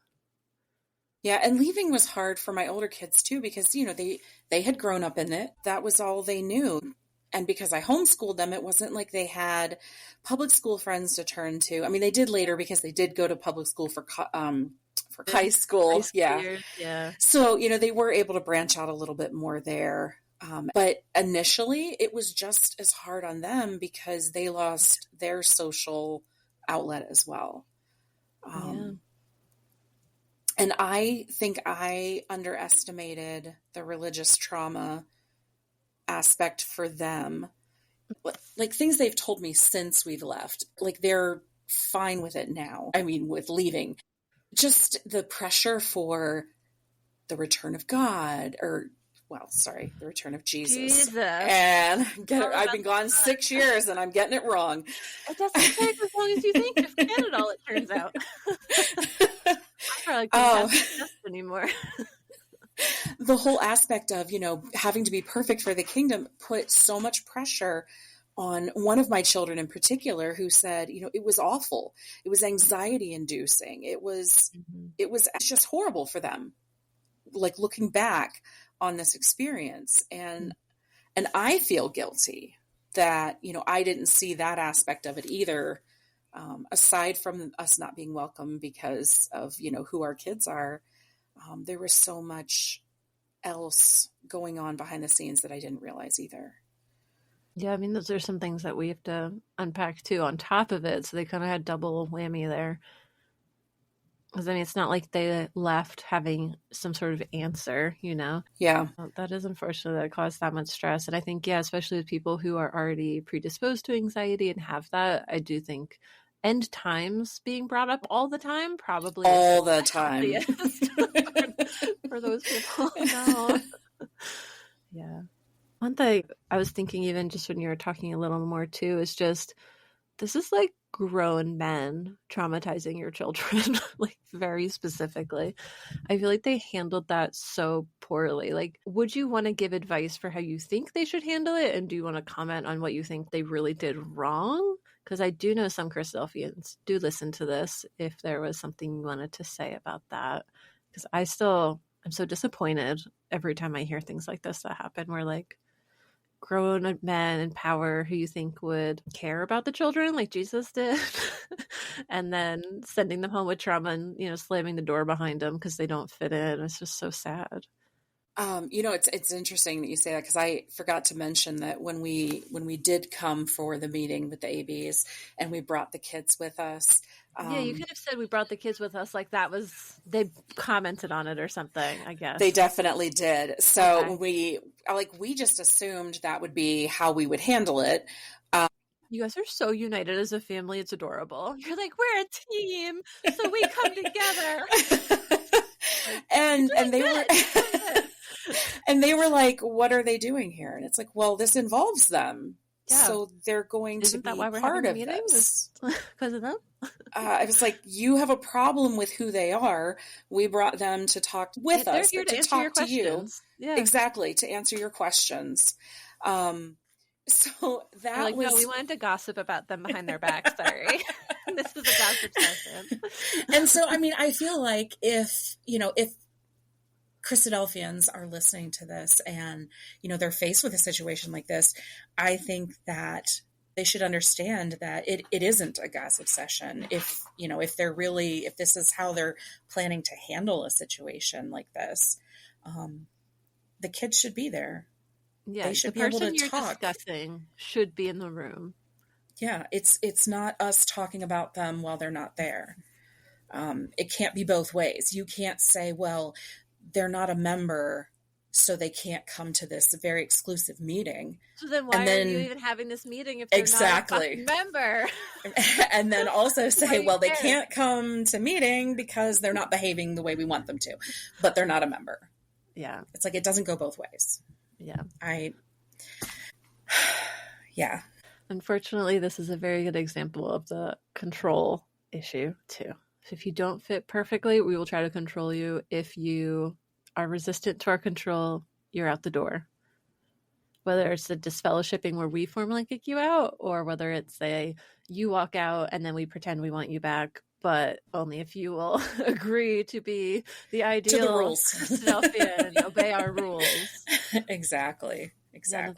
Yeah, and leaving was hard for my older kids too because they had grown up in it. That was all they knew. And because I homeschooled them, it wasn't like they had public school friends to turn to. I mean, they did later because they did go to public school for high school. Yeah. So, they were able to branch out a little bit more there. But initially, it was just as hard on them because they lost their social outlet as well. And I think I underestimated the religious trauma aspect for them. Like things they've told me since we've left, like they're fine with it now. I mean, with leaving, just the pressure for the return of God the return of Jesus. And I've been gone 6 years and I'm getting it wrong. It doesn't take as long as you think to forget it all, it turns out. I'm probably not anymore. The whole aspect of, having to be perfect for the kingdom put so much pressure on one of my children in particular who said, it was awful. It was anxiety inducing. It was just horrible for them. Like looking back on this experience. And I feel guilty that, I didn't see that aspect of it either. Aside from us not being welcome because of, who our kids are, there was so much else going on behind the scenes that I didn't realize either. Yeah, I mean, those are some things that we have to unpack too on top of it. So they kind of had double whammy there. Because, I mean, it's not like they left having some sort of answer, Yeah. That is unfortunate that it caused that much stress. And I think, especially with people who are already predisposed to anxiety and have that, I do think end times being brought up all the time, probably all the time for those people. No. Yeah. One thing I was thinking, even just when you were talking a little more too, is just this is like grown men traumatizing your children, like very specifically. I feel like they handled that so poorly. Like, would you want to give advice for how you think they should handle it? And do you want to comment on what you think they really did wrong? Because I do know some Christadelphians do listen to this if there was something you wanted to say about that. Because I'm so disappointed every time I hear things like this that happen, where like grown men in power who you think would care about the children like Jesus did, and then sending them home with trauma and, slamming the door behind them because they don't fit in. It's just so sad. It's interesting that you say that because I forgot to mention that when we did come for the meeting with the ABs and we brought the kids with us. You could have said we brought the kids with us. Like they commented on it or something, I guess. They definitely did. So we just assumed that would be how we would handle it. You guys are so united as a family. It's adorable. You're like, we're a team, so we come together. and they were... And they were like, what are they doing here? And it's like, well, this involves them. Yeah. So they're going to be part of this. Because of them? I was like, you have a problem with who they are. We brought them to talk with us, to talk to you. Yeah. Exactly, to answer your questions. So that was... No, we wanted to gossip about them behind their back. Sorry. This is a gossip session. And so, I mean, I feel like if Christadelphians are listening to this and, they're faced with a situation like this, I think that they should understand that it isn't a gossip session. If this is how they're planning to handle a situation like this, the kids should be there. Yeah, they should be able to talk. Discussing should be in the room. Yeah, it's not us talking about them while they're not there. It can't be both ways. You can't say, well, they're not a member, so they can't come to this very exclusive meeting. So then why are you even having this meeting if they're exactly. not a member? And then also say, well, they can't come to meeting because they're not behaving the way we want them to, but they're not a member. Yeah. It's like, it doesn't go both ways. Yeah. Yeah. Unfortunately, this is a very good example of the control issue too. If you don't fit perfectly, we will try to control you. If you are resistant to our control, you're out the door. Whether it's a disfellowshipping where we formally kick you out, or whether it's you walk out and then we pretend we want you back, but only if you will agree to be the ideal Christadelphian and obey our rules. Exactly.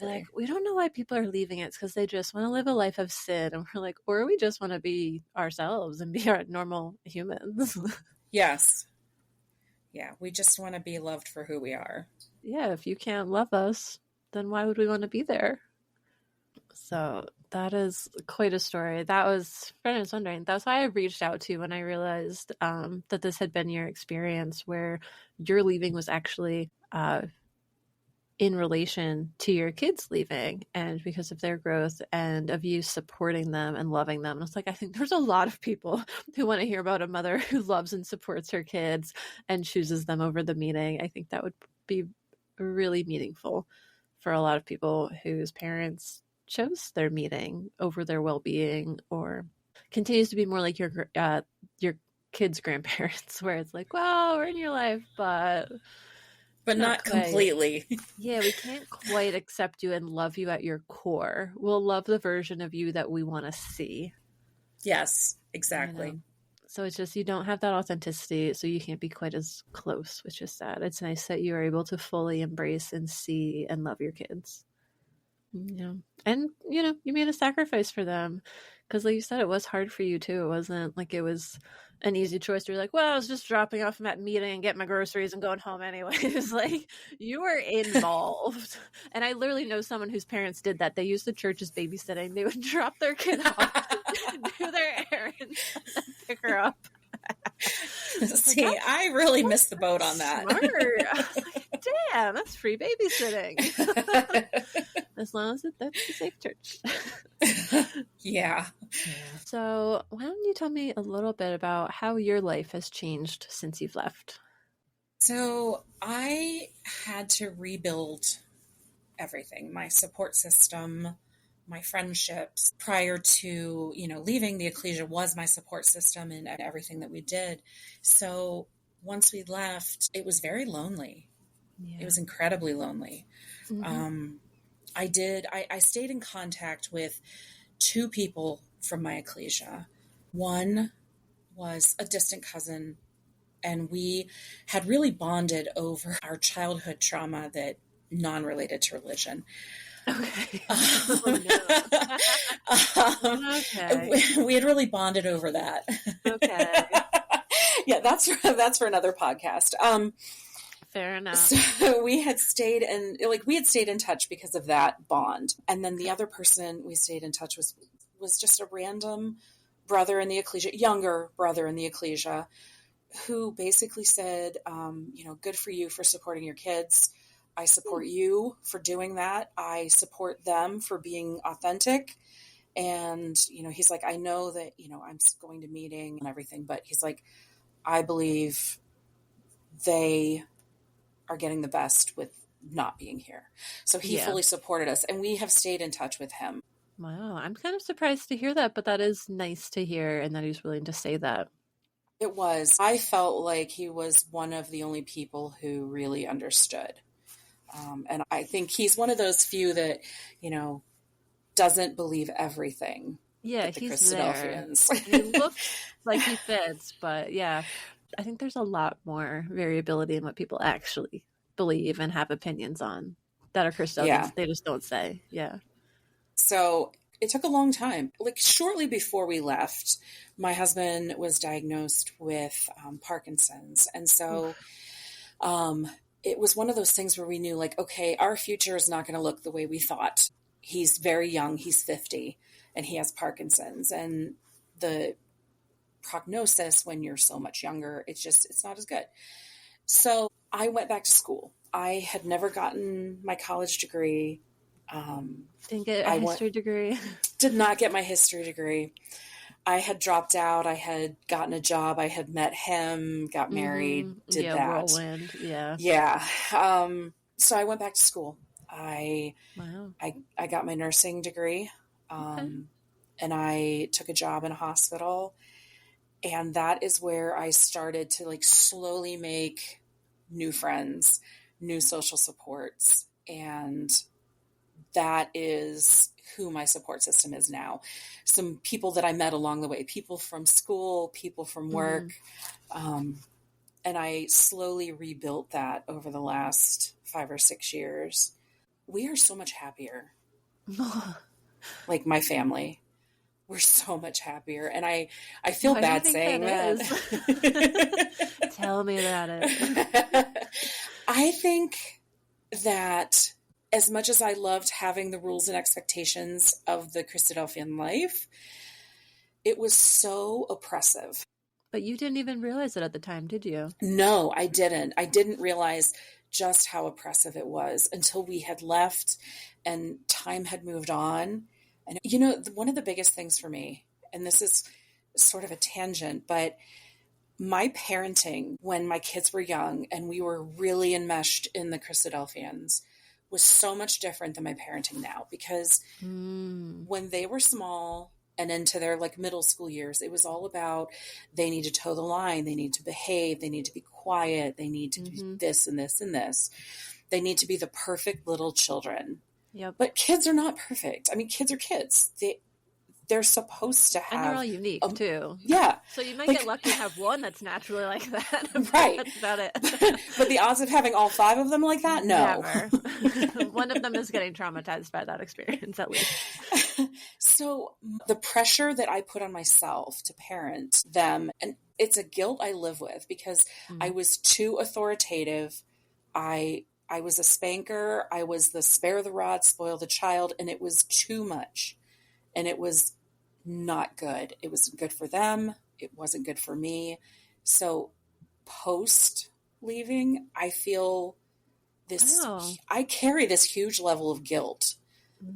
Like, we don't know why people are leaving it. It's because they just want to live a life of sin. And we're like, or we just want to be ourselves and be our normal humans. Yes. Yeah, we just want to be loved for who we are. Yeah, if you can't love us, then why would we want to be there? So that is quite a story. That was, I was wondering, that's why I reached out to you when I realized that this had been your experience, where your leaving was actually in relation to your kids leaving, and because of their growth and of you supporting them and loving them. And it's like, I think there's a lot of people who want to hear about a mother who loves and supports her kids and chooses them over the meeting. I think that would be really meaningful for a lot of people whose parents chose their meeting over their well-being, or continues to be more like your kids' grandparents, where it's like, well, we're in your life, but not completely. Yeah, we can't quite accept you and love you at your core. We'll love the version of you that we want to see. Yes, exactly. You know? So it's just, you don't have that authenticity, so you can't be quite as close, which is sad. It's nice that you are able to fully embrace and see and love your kids. Yeah. And, you made a sacrifice for them, because like you said, it was hard for you too. It wasn't like it was an easy choice. You're like, well, I was just dropping off from that meeting and getting my groceries and going home anyways. Like, you were involved. And I literally know someone whose parents did that. They used the church as babysitting. They would drop their kid off, do their errands, and then pick her up. See, I really missed the boat on that. Smart. I was like, damn, that's free babysitting. As long as that's a safe church. Yeah. So why don't you tell me a little bit about how your life has changed since you've left? So I had to rebuild everything, my support system, my friendships. Prior to, leaving, the ecclesia was my support system and everything that we did. So once we left, it was very lonely. Yeah. It was incredibly lonely. Mm-hmm. I stayed in contact with two people from my ecclesia. One was a distant cousin, and we had really bonded over our childhood trauma that non-related to religion. Okay. Okay. We had really bonded over that. Okay. Yeah, that's for another podcast. Fair enough. So we had stayed in touch because of that bond. And then the other person we stayed in touch was just a random brother in the ecclesia, younger brother in the ecclesia, who basically said, good for you for supporting your kids. I support you for doing that. I support them for being authentic. And, he's like, I know that, I'm going to meeting and everything, but he's like, I believe they are getting the best with not being here. So he fully supported us, and we have stayed in touch with him. Wow. I'm kind of surprised to hear that, but that is nice to hear, and that he's willing to say that. It was. I felt like he was one of the only people who really understood. And I think he's one of those few that, doesn't believe everything. Yeah, the he's Christadelphians. There. He looks like he fits, but yeah. I think there's a lot more variability in what people actually believe and have opinions on that are Christadelphians. Yeah. They just don't say. Yeah. So it took a long time. Like, shortly before we left, my husband was diagnosed with Parkinson's. And so it was one of those things where we knew, like, okay, our future is not going to look the way we thought. He's very young. He's 50 and he has Parkinson's. And the prognosis when you're so much younger, it's not as good. So I went back to school. I had never gotten my college degree. Didn't get a history degree? Did not get my history degree. I had dropped out. I had gotten a job. I had met him, got married, did that. Whirlwind. Yeah. Yeah. So I went back to school. I got my nursing degree. And I took a job in a hospital. And that is where I started to like slowly make new friends, new social supports. And that is who my support system is now. Some people that I met along the way, people from school, people from work. And I slowly rebuilt that over the last 5 or 6 years. We are so much happier. Like my family. We're so much happier. And I feel bad saying that. Tell me about it. I think that as much as I loved having the rules and expectations of the Christadelphian life, it was so oppressive. But you didn't even realize it at the time, did you? No, I didn't. I didn't realize just how oppressive it was until we had left and time had moved on. And, you know, one of the biggest things for me, and this is sort of a tangent, but my parenting when my kids were young and we were really enmeshed in the Christadelphians was so much different than my parenting now, because when they were small and into their like middle school years, it was all about they need to toe the line, they need to behave, they need to be quiet, they need to do this and this and this. They need to be the perfect little children. Yep. But kids are not perfect. I mean, kids are kids. They're supposed to have... And they're all unique, too. Yeah. So you might get lucky to have one that's naturally like that. Right. That's about it. But the odds of having all 5 of them like that? No. Never. One of them is getting traumatized by that experience, at least. So the pressure that I put on myself to parent them, and it's a guilt I live with because I was too authoritative. I was a spanker. I was the spare the rod, spoil the child, and it was too much. And it was not good. It wasn't good for them. It wasn't good for me. So post leaving, I feel this, I carry this huge level of guilt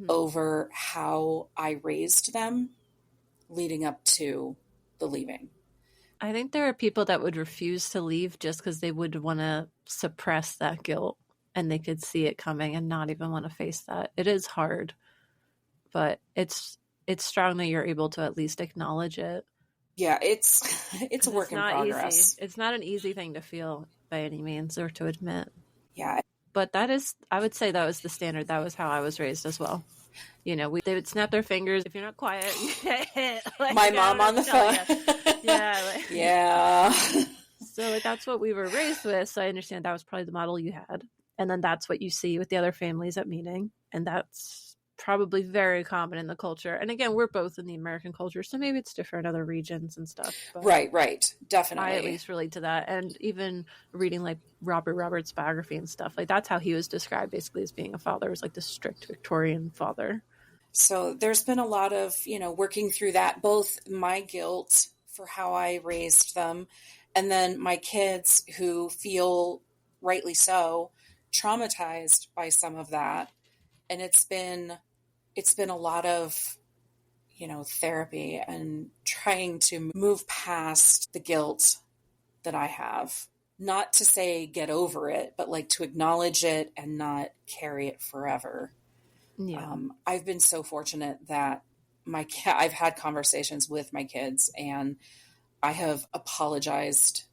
over how I raised them leading up to the leaving. I think there are people that would refuse to leave just because they would want to suppress that guilt and they could see it coming and not even want to face that. It is hard, but it's strong that you're able to at least acknowledge it. Yeah, it's a work in progress. Easy. It's not an easy thing to feel by any means or to admit. Yeah. But I would say that was the standard. That was how I was raised as well. You know, they would snap their fingers. If you're not quiet, you get hit. Like, my mom on the phone. Yeah. Yeah. So like, that's what we were raised with. So I understand that was probably the model you had. And then that's what you see with the other families at meeting. And that's probably very common in the culture. And again, we're both in the American culture, so maybe it's different in other regions and stuff. But right. Definitely. I at least relate to that. And even reading like Robert Roberts' biography and stuff, like that's how he was described basically as being a father, was like the strict Victorian father. So there's been a lot of, working through that, both my guilt for how I raised them, and then my kids who feel, rightly so, traumatized by some of that. And it's been a lot of, therapy and trying to move past the guilt that I have. Not to say get over it, but like to acknowledge it and not carry it forever. Yeah. I've been so fortunate that I've had conversations with my kids and I have apologized,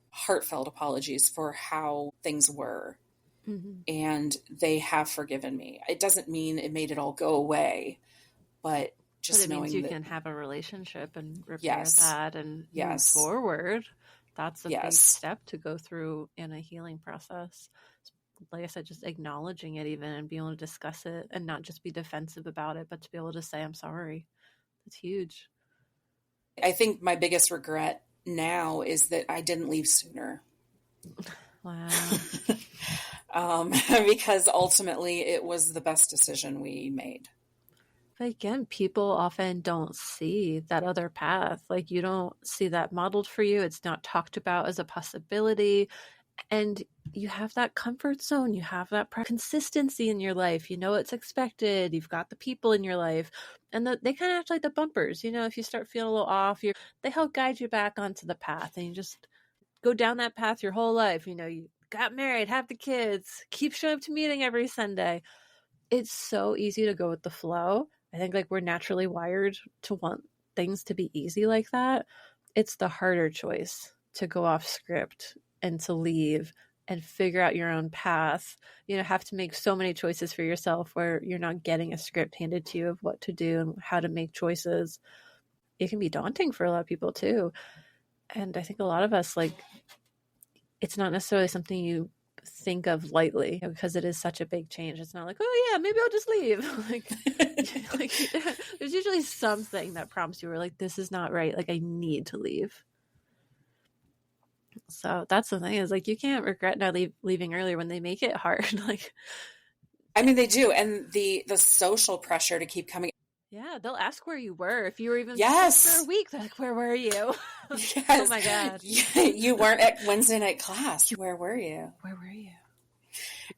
heartfelt apologies for how things were. And they have forgiven me. It doesn't mean it made it all go away, but just it knowing means you that, can have a relationship and repair that and move forward. That's a big step to go through in a healing process. Like I said, just acknowledging it even and being able to discuss it and not just be defensive about it, but to be able to say, I'm sorry. That's huge. I think my biggest regret now is that I didn't leave sooner. Wow. Because ultimately it was the best decision we made. But again, people often don't see that other path. Like you don't see that modeled for you. It's not talked about as a possibility. And, you have that comfort zone, you have that consistency in your life, you know what's expected, you've got the people in your life, and they kind of act like the bumpers. If you start feeling a little off, they help guide you back onto the path, and you just go down that path your whole life. You got married, have the kids, keep showing up to meeting every Sunday. It's so easy to go with the flow. I think we're naturally wired to want things to be easy like that. It's the harder choice to go off script and to leave and figure out your own path. Have to make so many choices for yourself where you're not getting a script handed to you of what to do and how to make choices. It can be daunting for a lot of people too. And I think a lot of us, it's not necessarily something you think of lightly because it is such a big change. It's not oh yeah, maybe I'll just leave. There's usually something that prompts you where this is not right. I need to leave. So that's the thing is you can't regret not leaving earlier when they make it hard. I mean, they do. And the social pressure to keep coming. Yeah, they'll ask where you were. If you were even yes. sick for a week, they're where were you? Yes. Oh my God. You weren't at Wednesday night class. Where were you? Where were you?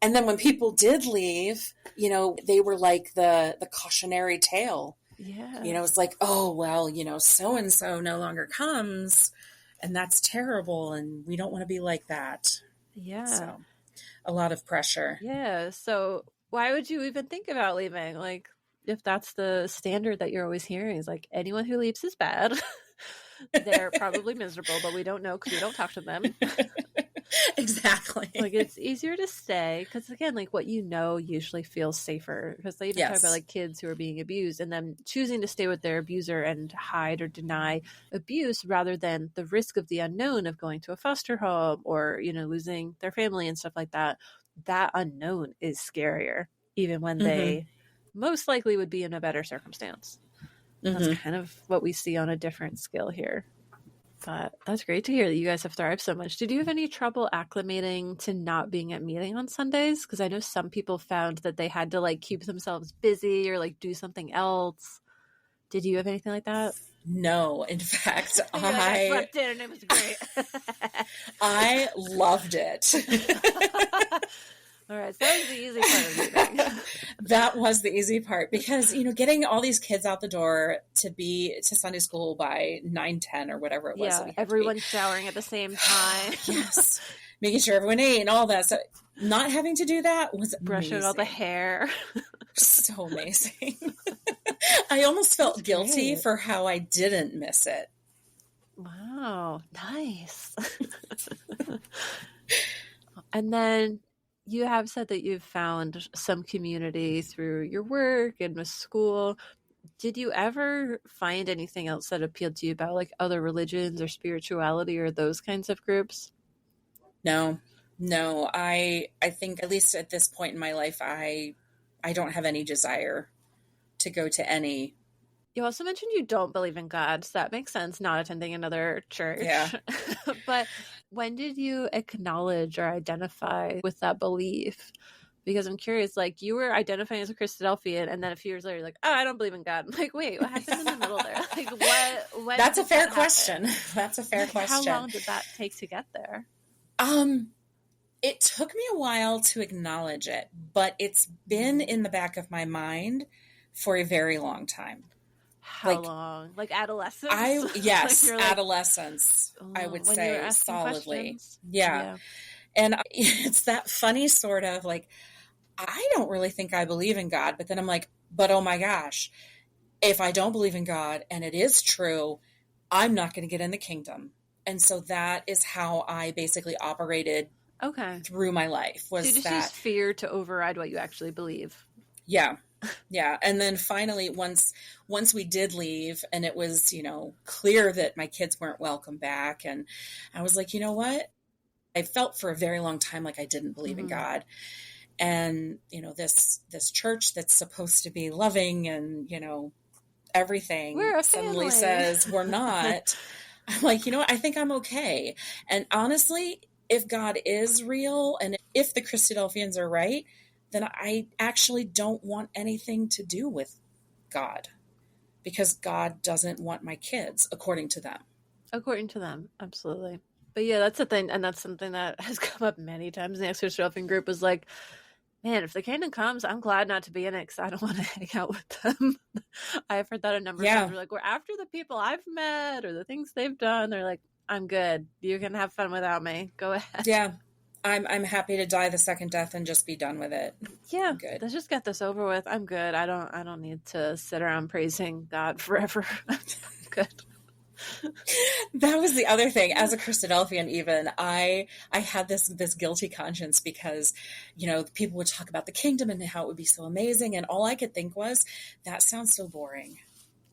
And then when people did leave, they were the cautionary tale. Yeah. It's oh, well, so-and-so no longer comes. And that's terrible, and we don't want to be like that. Yeah. So, a lot of pressure. Yeah. So why would you even think about leaving? If that's the standard that you're always hearing is anyone who leaves is bad. They're probably miserable, but we don't know because we don't talk to them. Exactly. It's easier to stay because again, what usually feels safer because they even talk about kids who are being abused and them choosing to stay with their abuser and hide or deny abuse rather than the risk of the unknown of going to a foster home or losing their family and stuff like that. That unknown is scarier even when they most likely would be in a better circumstance. That's kind of what we see on a different scale here. But that's great to hear that you guys have thrived so much. Did you have any trouble acclimating to not being at meeting on Sundays? Because I know some people found that they had to keep themselves busy or do something else. Did you have anything like that? No, in fact, I slept in and it was great. I loved it. All right, so that was the easy part of meeting. That was the easy part because, getting all these kids out the door to Sunday school by 9:10 or whatever it was. Yeah, everyone showering at the same time. Yes. Making sure everyone ate and all that. So not having to do that was brushing amazing. all the hair. So amazing. I almost felt guilty for how I didn't miss it. Wow, nice. And then you have said that you've found some community through your work and with school. Did you ever find anything else that appealed to you about other religions or spirituality or those kinds of groups? No. I think at least at this point in my life, I don't have any desire to go to any. You also mentioned you don't believe in God, so that makes sense, not attending another church. Yeah. But when did you acknowledge or identify with that belief? Because I'm curious, you were identifying as a Christadelphian, and then a few years later, you're oh, I don't believe in God. I'm wait, what happened in the middle there? What? That's a fair question. That's a fair question. How long did that take to get there? It took me a while to acknowledge it, but it's been in the back of my mind for a very long time. How long? Adolescence? Yes, adolescence, I would say solidly. Yeah. And it's that funny sort of I don't really think I believe in God, but then I'm but oh my gosh, if I don't believe in God and it is true, I'm not going to get in the kingdom. And so that is how I basically operated through my life. Was so you just use fear to override what you actually believe? Yeah. Yeah. And then finally, once we did leave and it was, clear that my kids weren't welcome back. And I was you know what? I felt for a very long time I didn't believe in God. And, this church that's supposed to be loving and, everything suddenly says we're not. I'm what? I think I'm okay. And honestly, if God is real and if the Christadelphians are right, then I actually don't want anything to do with God because God doesn't want my kids, according to them. According to them, absolutely. But yeah, that's the thing. And that's something that has come up many times in the Christadelphian group was like, man, if the kingdom comes, I'm glad not to be in it because I don't want to hang out with them. I've heard that a number of times. We're like, we're after the people I've met or the things they've done. They're like, I'm good. You can have fun without me. Go ahead. Yeah. I'm happy to die the second death and just be done with it. Yeah. Good. Let's just get this over with. I'm good. I don't need to sit around praising God forever. I'm good. That was the other thing. As a Christadelphian, even I had this guilty conscience because, people would talk about the kingdom and how it would be so amazing, and all I could think was, that sounds so boring.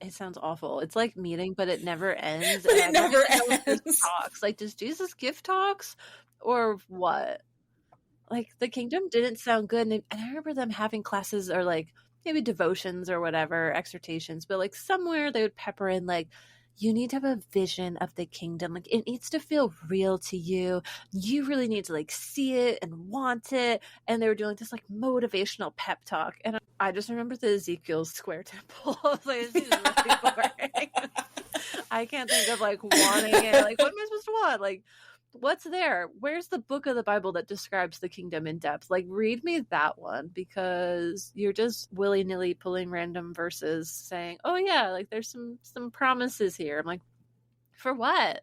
It sounds awful. It's like meeting, but it never ends. But it never ends. Talks. Like, does Jesus give talks or what? Like, the kingdom didn't sound good, and I remember them having classes or like maybe devotions or whatever, exhortations, but like somewhere they would pepper in like, you need to have a vision of the kingdom. Like, it needs to feel real to you. You really need to like see it and want it. And they were doing this like motivational pep talk. And I just remember the Ezekiel Square Temple. Like, this is really boring. I can't think of like wanting it. Like, what am I supposed to want? Like, what's there? Where's the book of the Bible that describes the kingdom in depth? Like, read me that one, because you're just willy-nilly pulling random verses saying, oh yeah, like there's some promises here. I'm like, for what?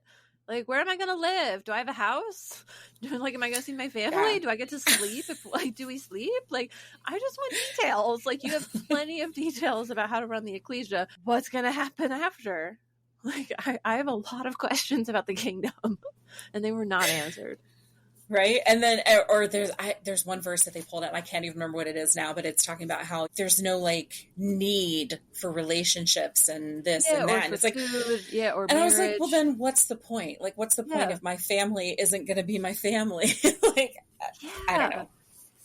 Like, where am I going to live? Do I have a house? Like, am I going to see my family? Yeah. Do I get to sleep? Do we sleep? Like, I just want details. Like, you have plenty of details about how to run the ecclesia. What's going to happen after? Like, I have a lot of questions about the kingdom, and they were not answered. Right. And then, or there's one verse that they pulled out, and I can't even remember what it is now, but it's talking about how there's no like need for relationships and this and that. And it's like, food, or and marriage. I was like, well, then what's the point? Like, what's the point if my family isn't going to be my family? Like, I don't know.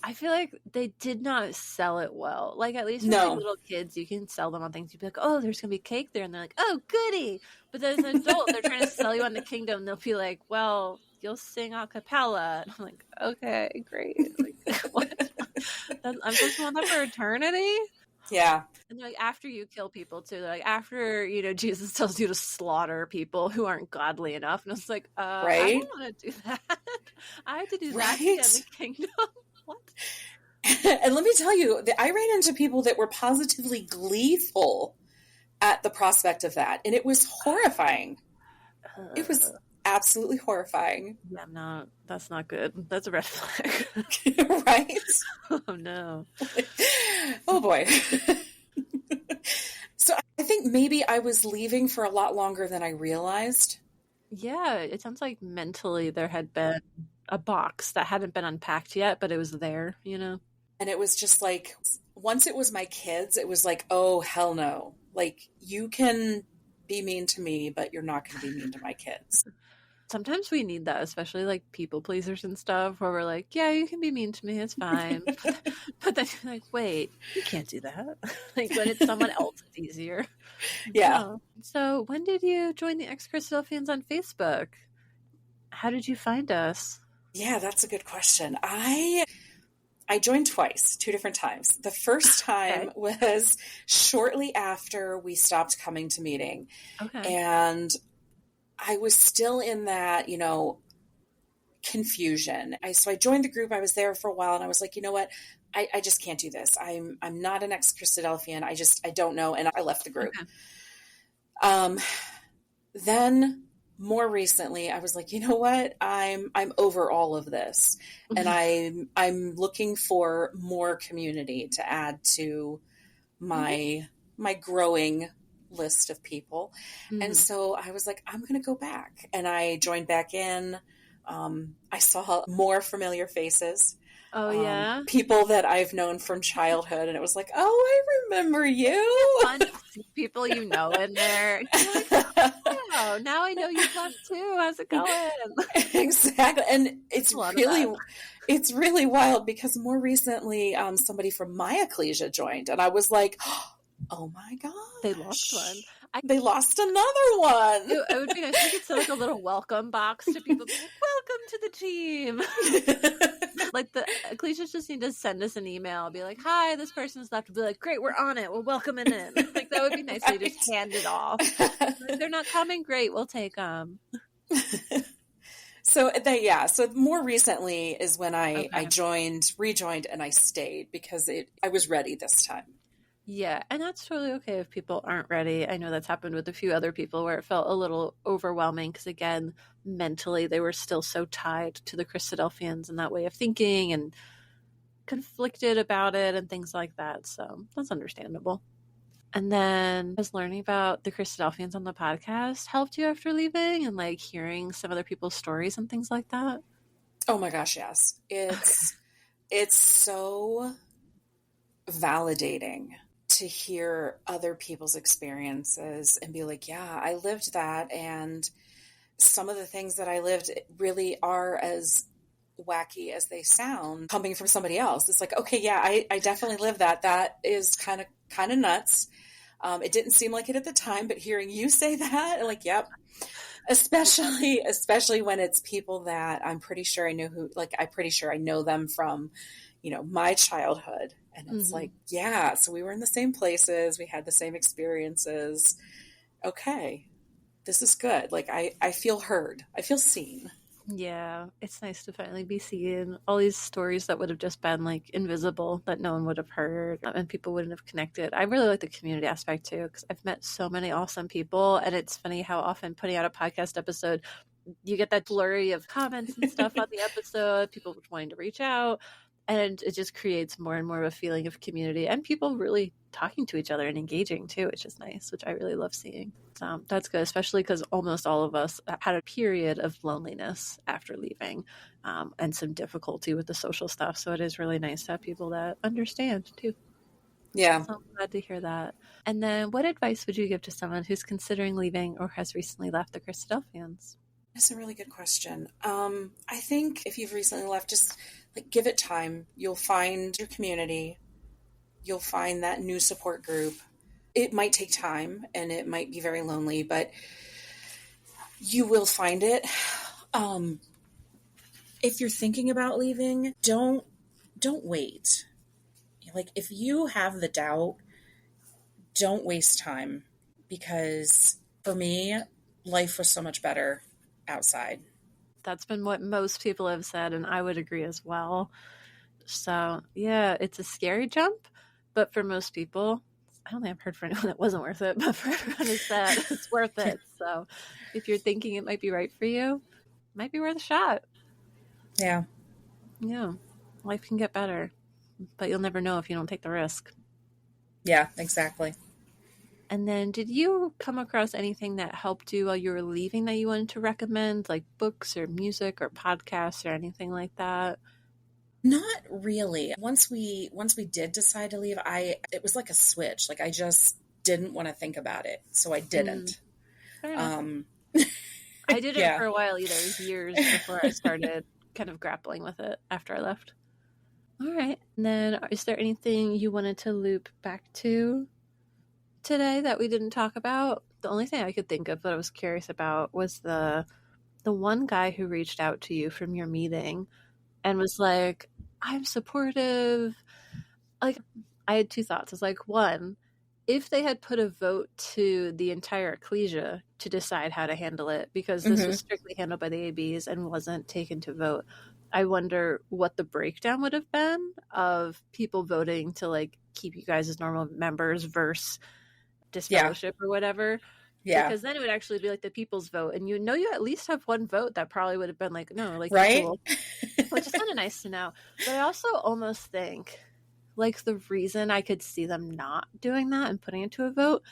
I feel like they did not sell it well. Like, at least for like little kids, you can sell them on things. You'd be like, oh, there's going to be cake there. And they're like, oh, goody. But then as an adult, they're trying to sell you on the kingdom. They'll be like, well, you'll sing a cappella. And I'm like, okay, great. Like, what? I'm supposed to want that for eternity? Yeah. And like, after you kill people too, like after, Jesus tells you to slaughter people who aren't godly enough. And it's like, I don't want to do that. I have to do that to get in the kingdom. What? And let me tell you, I ran into people that were positively gleeful at the prospect of that. And it was horrifying. It was absolutely horrifying. Yeah, that's not good. That's a red flag. Right? Oh, no. Oh, boy. So I think maybe I was leaving for a lot longer than I realized. Yeah, it sounds like mentally there had been a box that hadn't been unpacked yet, but it was there, And it was just like, once it was my kids, it was like, oh, hell no. Like, you can be mean to me, but you're not going to be mean to my kids. Sometimes we need that, especially like people pleasers and stuff, where we're like, yeah, you can be mean to me, it's fine. But then you're like, wait, you can't do that. Like, when it's someone else, it's easier. Yeah. So when did you join the Christadelphians on Facebook? How did you find us? Yeah, that's a good question. I joined twice, 2 different times. The first time was shortly after we stopped coming to meeting. Okay. And I was still in that, confusion. So I joined the group. I was there for a while, and I was like, you know what? I just can't do this. I'm not an ex-Christadelphian. I don't know. And I left the group. Okay. Then more recently, I was like, you know what? I'm over all of this, and I'm looking for more community to add to my growing list of people. And so I was like, I'm going to go back, and I joined back in. I saw more familiar faces. Oh, yeah? People that I've known from childhood. And it was like, oh, I remember you. Fun to see people in there. Like, oh, now I know you left too. How's it going? Exactly. And it's really wild, because more recently, somebody from my ecclesia joined. And I was like, oh my gosh. They lost one. They lost another one. It would be nice. We could send like a little welcome box to people. Like, welcome to the team. Like, the ecclesias just need to send us an email. Be like, hi, this person's left. Be like, great, we're on it. We're welcoming in. Like, that would be nice. Right. They just hand it off. Like, they're not coming. Great, we'll take them. So more recently is when I Okay. rejoined, and I stayed because I was ready this time. Yeah, and that's totally okay if people aren't ready. I know that's happened with a few other people where it felt a little overwhelming because, again, mentally they were still so tied to the Christadelphians and that way of thinking and conflicted about it and things like that. So that's understandable. And then I was learning about the Christadelphians on the podcast helped you after leaving and like hearing some other people's stories and things like that. Oh my gosh, yes. It's so validating to hear other people's experiences and be like, yeah, I lived that. And some of the things that I lived really are as wacky as they sound coming from somebody else. It's like, okay, yeah, I definitely lived that. That is kind of nuts. It didn't seem like it at the time, but hearing you say that, like, yep. Especially when it's people that I'm pretty sure I know I'm pretty sure I know them from, my childhood. And it's Mm-hmm. like, yeah, so we were in the same places. We had the same experiences. Okay, this is good. Like, I feel heard. I feel seen. Yeah, it's nice to finally be seeing all these stories that would have just been like invisible that no one would have heard and people wouldn't have connected. I really like the community aspect too because I've met so many awesome people, and it's funny how often putting out a podcast episode, you get that flurry of comments and stuff on the episode, people wanting to reach out, and it just creates more and more of a feeling of community and people really talking to each other and engaging too, which is nice, which I really love seeing. So that's good, especially because almost all of us had a period of loneliness after leaving, and some difficulty with the social stuff. So it is really nice to have people that understand too. Yeah, So I'm glad to hear that. And then what advice would you give to someone who's considering leaving or has recently left the Christadelphians? that's a really good question. I think if you've recently left, just like give it time. You'll find your community. You'll find that new support group. It might take time and it might be very lonely, but you will find it. Um, if you're thinking about leaving, don't wait. Like if you have the doubt, don't waste time because for me, life was so much better outside. That's been what most people have said, and I would agree as well. So, yeah, it's a scary jump, but for most people, I don't think I've heard for anyone that wasn't worth it, but for everyone who said it's worth it. So, if you're thinking it might be right for you, it might be worth a shot. Yeah. Yeah, life can get better, but you'll never know if you don't take the risk. Yeah, exactly. And then, did you come across anything that helped you while you were leaving that you wanted to recommend, like books or music or podcasts or anything like that? Not really. Once we did decide to leave, it was like a switch. Like I just didn't want to think about it, so I didn't. Fair enough. Um, I didn't for yeah. a while either. It was years before I started kind of grappling with it after I left. All right. And then, is there anything you wanted to loop back to today that we didn't talk about? The only thing I could think of that I was curious about was the one guy who reached out to you from your meeting and was like, "I'm supportive." Like, I had two thoughts. It's like, one, if they had put a vote to the entire ecclesia to decide how to handle it, because this was Hmm. strictly handled by the ABs and wasn't taken to vote, I wonder what the breakdown would have been of people voting to like keep you guys as normal members versus Yeah. disfellowship or whatever. Yeah. Because then it would actually be like the people's vote, and you at least have one vote that probably would have been like, no, like you're Right. cool, which is kind of nice to know. But I also almost think like the reason I could see them not doing that and putting it to a vote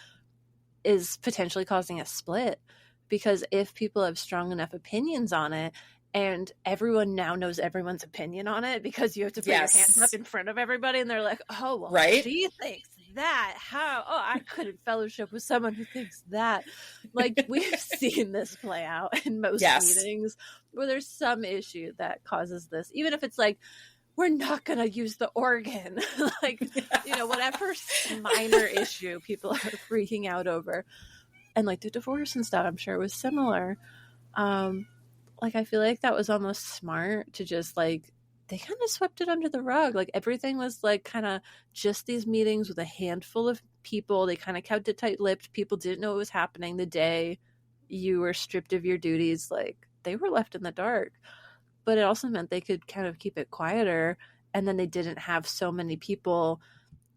is potentially causing a split. Because if people have strong enough opinions on it, and everyone now knows everyone's opinion on it because you have to put your hands up Yes. in front of everybody, and they're like, oh, well, Right. she thinks that. How? Oh, I couldn't fellowship with someone who thinks that. Like, we've seen this play out in most Yes. meetings where there's some issue that causes this, even if it's like, we're not going to use the organ. Like, whatever minor issue people are freaking out over. And like the divorce and stuff, I'm sure it was similar. Like, I feel like that was almost smart to just like, they kind of swept it under the rug. Like, everything was like kind of just these meetings with a handful of people. They kind of kept it tight lipped. People didn't know what was happening the day you were stripped of your duties. Like, they were left in the dark. But it also meant they could kind of keep it quieter, and then they didn't have so many people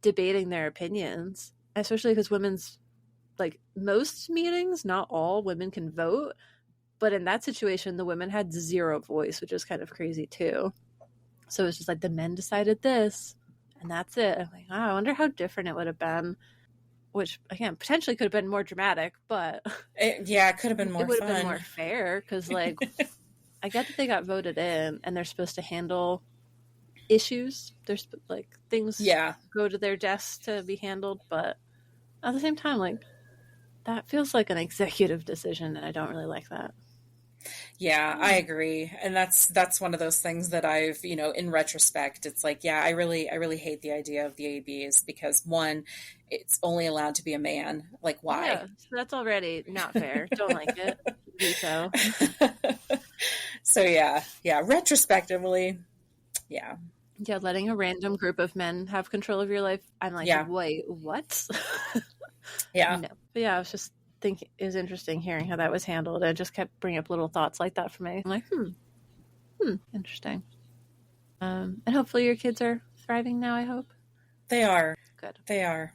debating their opinions, especially because women's, like, most meetings, not all women can vote, but in that situation the women had zero voice, which is kind of crazy too. So it's just like the men decided this and that's it. I'm like, oh, I wonder how different it would have been, which again potentially could have been more dramatic, but it could have been more it would fun. have been more fair, because like I get that they got voted in and they're supposed to handle issues. There's like things go to their desks to be handled, but at the same time, like, that feels like an executive decision, and I don't really like that. Yeah, I agree. And that's one of those things that I've, in retrospect, it's like, I really hate the idea of the ABs, because one, it's only allowed to be a man. Like, why? Yeah, so that's already not fair. Don't like it. Veto. So retrospectively, yeah, letting a random group of men have control of your life, I'm like, wait, what? Yeah. No. But I was just thinking, it was interesting hearing how that was handled. It just kept bringing up little thoughts like that for me. I'm like, interesting. And hopefully your kids are thriving now, I hope. They are. Good. They are.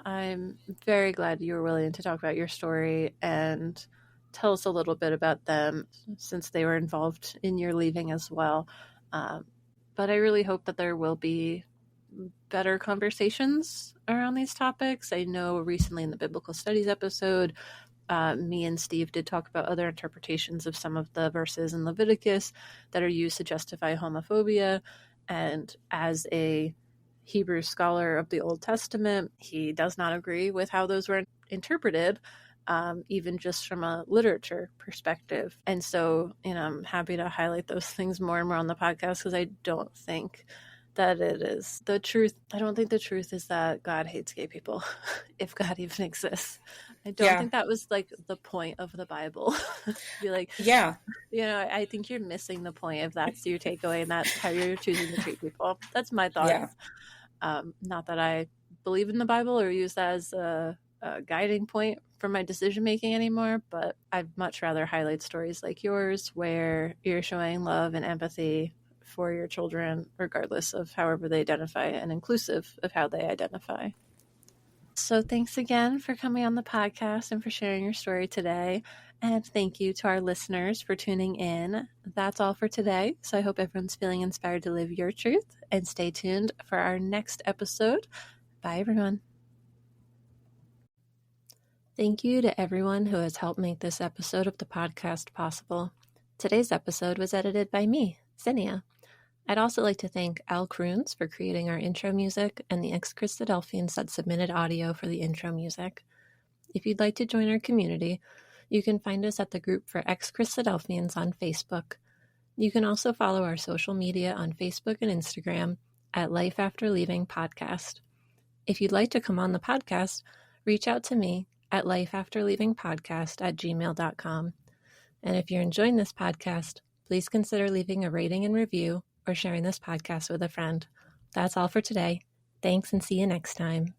I'm very glad you were willing to talk about your story and tell us a little bit about them, since they were involved in your leaving as well. But I really hope that there will be better conversations around these topics. I know recently in the biblical studies episode, me and Steve did talk about other interpretations of some of the verses in Leviticus that are used to justify homophobia. And as a Hebrew scholar of the Old Testament, he does not agree with how those were interpreted, even just from a literature perspective. And so, I'm happy to highlight those things more and more on the podcast, because I don't think that it is the truth. I don't think the truth is that God hates gay people, if God even exists. I don't think that was like the point of the Bible. Be like, I think you're missing the point if that's your takeaway and that's how you're choosing to treat people. That's my thought. Not that I believe in the Bible or use that as a guiding point for my decision making anymore, but I'd much rather highlight stories like yours where you're showing love and empathy for your children, regardless of however they identify, and inclusive of how they identify. So thanks again for coming on the podcast and for sharing your story today. And thank you to our listeners for tuning in. That's all for today. So I hope everyone's feeling inspired to live your truth, and stay tuned for our next episode. Bye, everyone. Thank you to everyone who has helped make this episode of the podcast possible. Today's episode was edited by me, Zinnia. I'd also like to thank Al Kroons for creating our intro music, and the ex-Christadelphians that submitted audio for the intro music. If you'd like to join our community, you can find us at the group for ex-Christadelphians on Facebook. You can also follow our social media on Facebook and Instagram at Life After Leaving Podcast. If you'd like to come on the podcast, reach out to me at lifeafterleavingpodcast@gmail.com. And if you're enjoying this podcast, please consider leaving a rating and review or sharing this podcast with a friend. That's all for today. Thanks, and see you next time.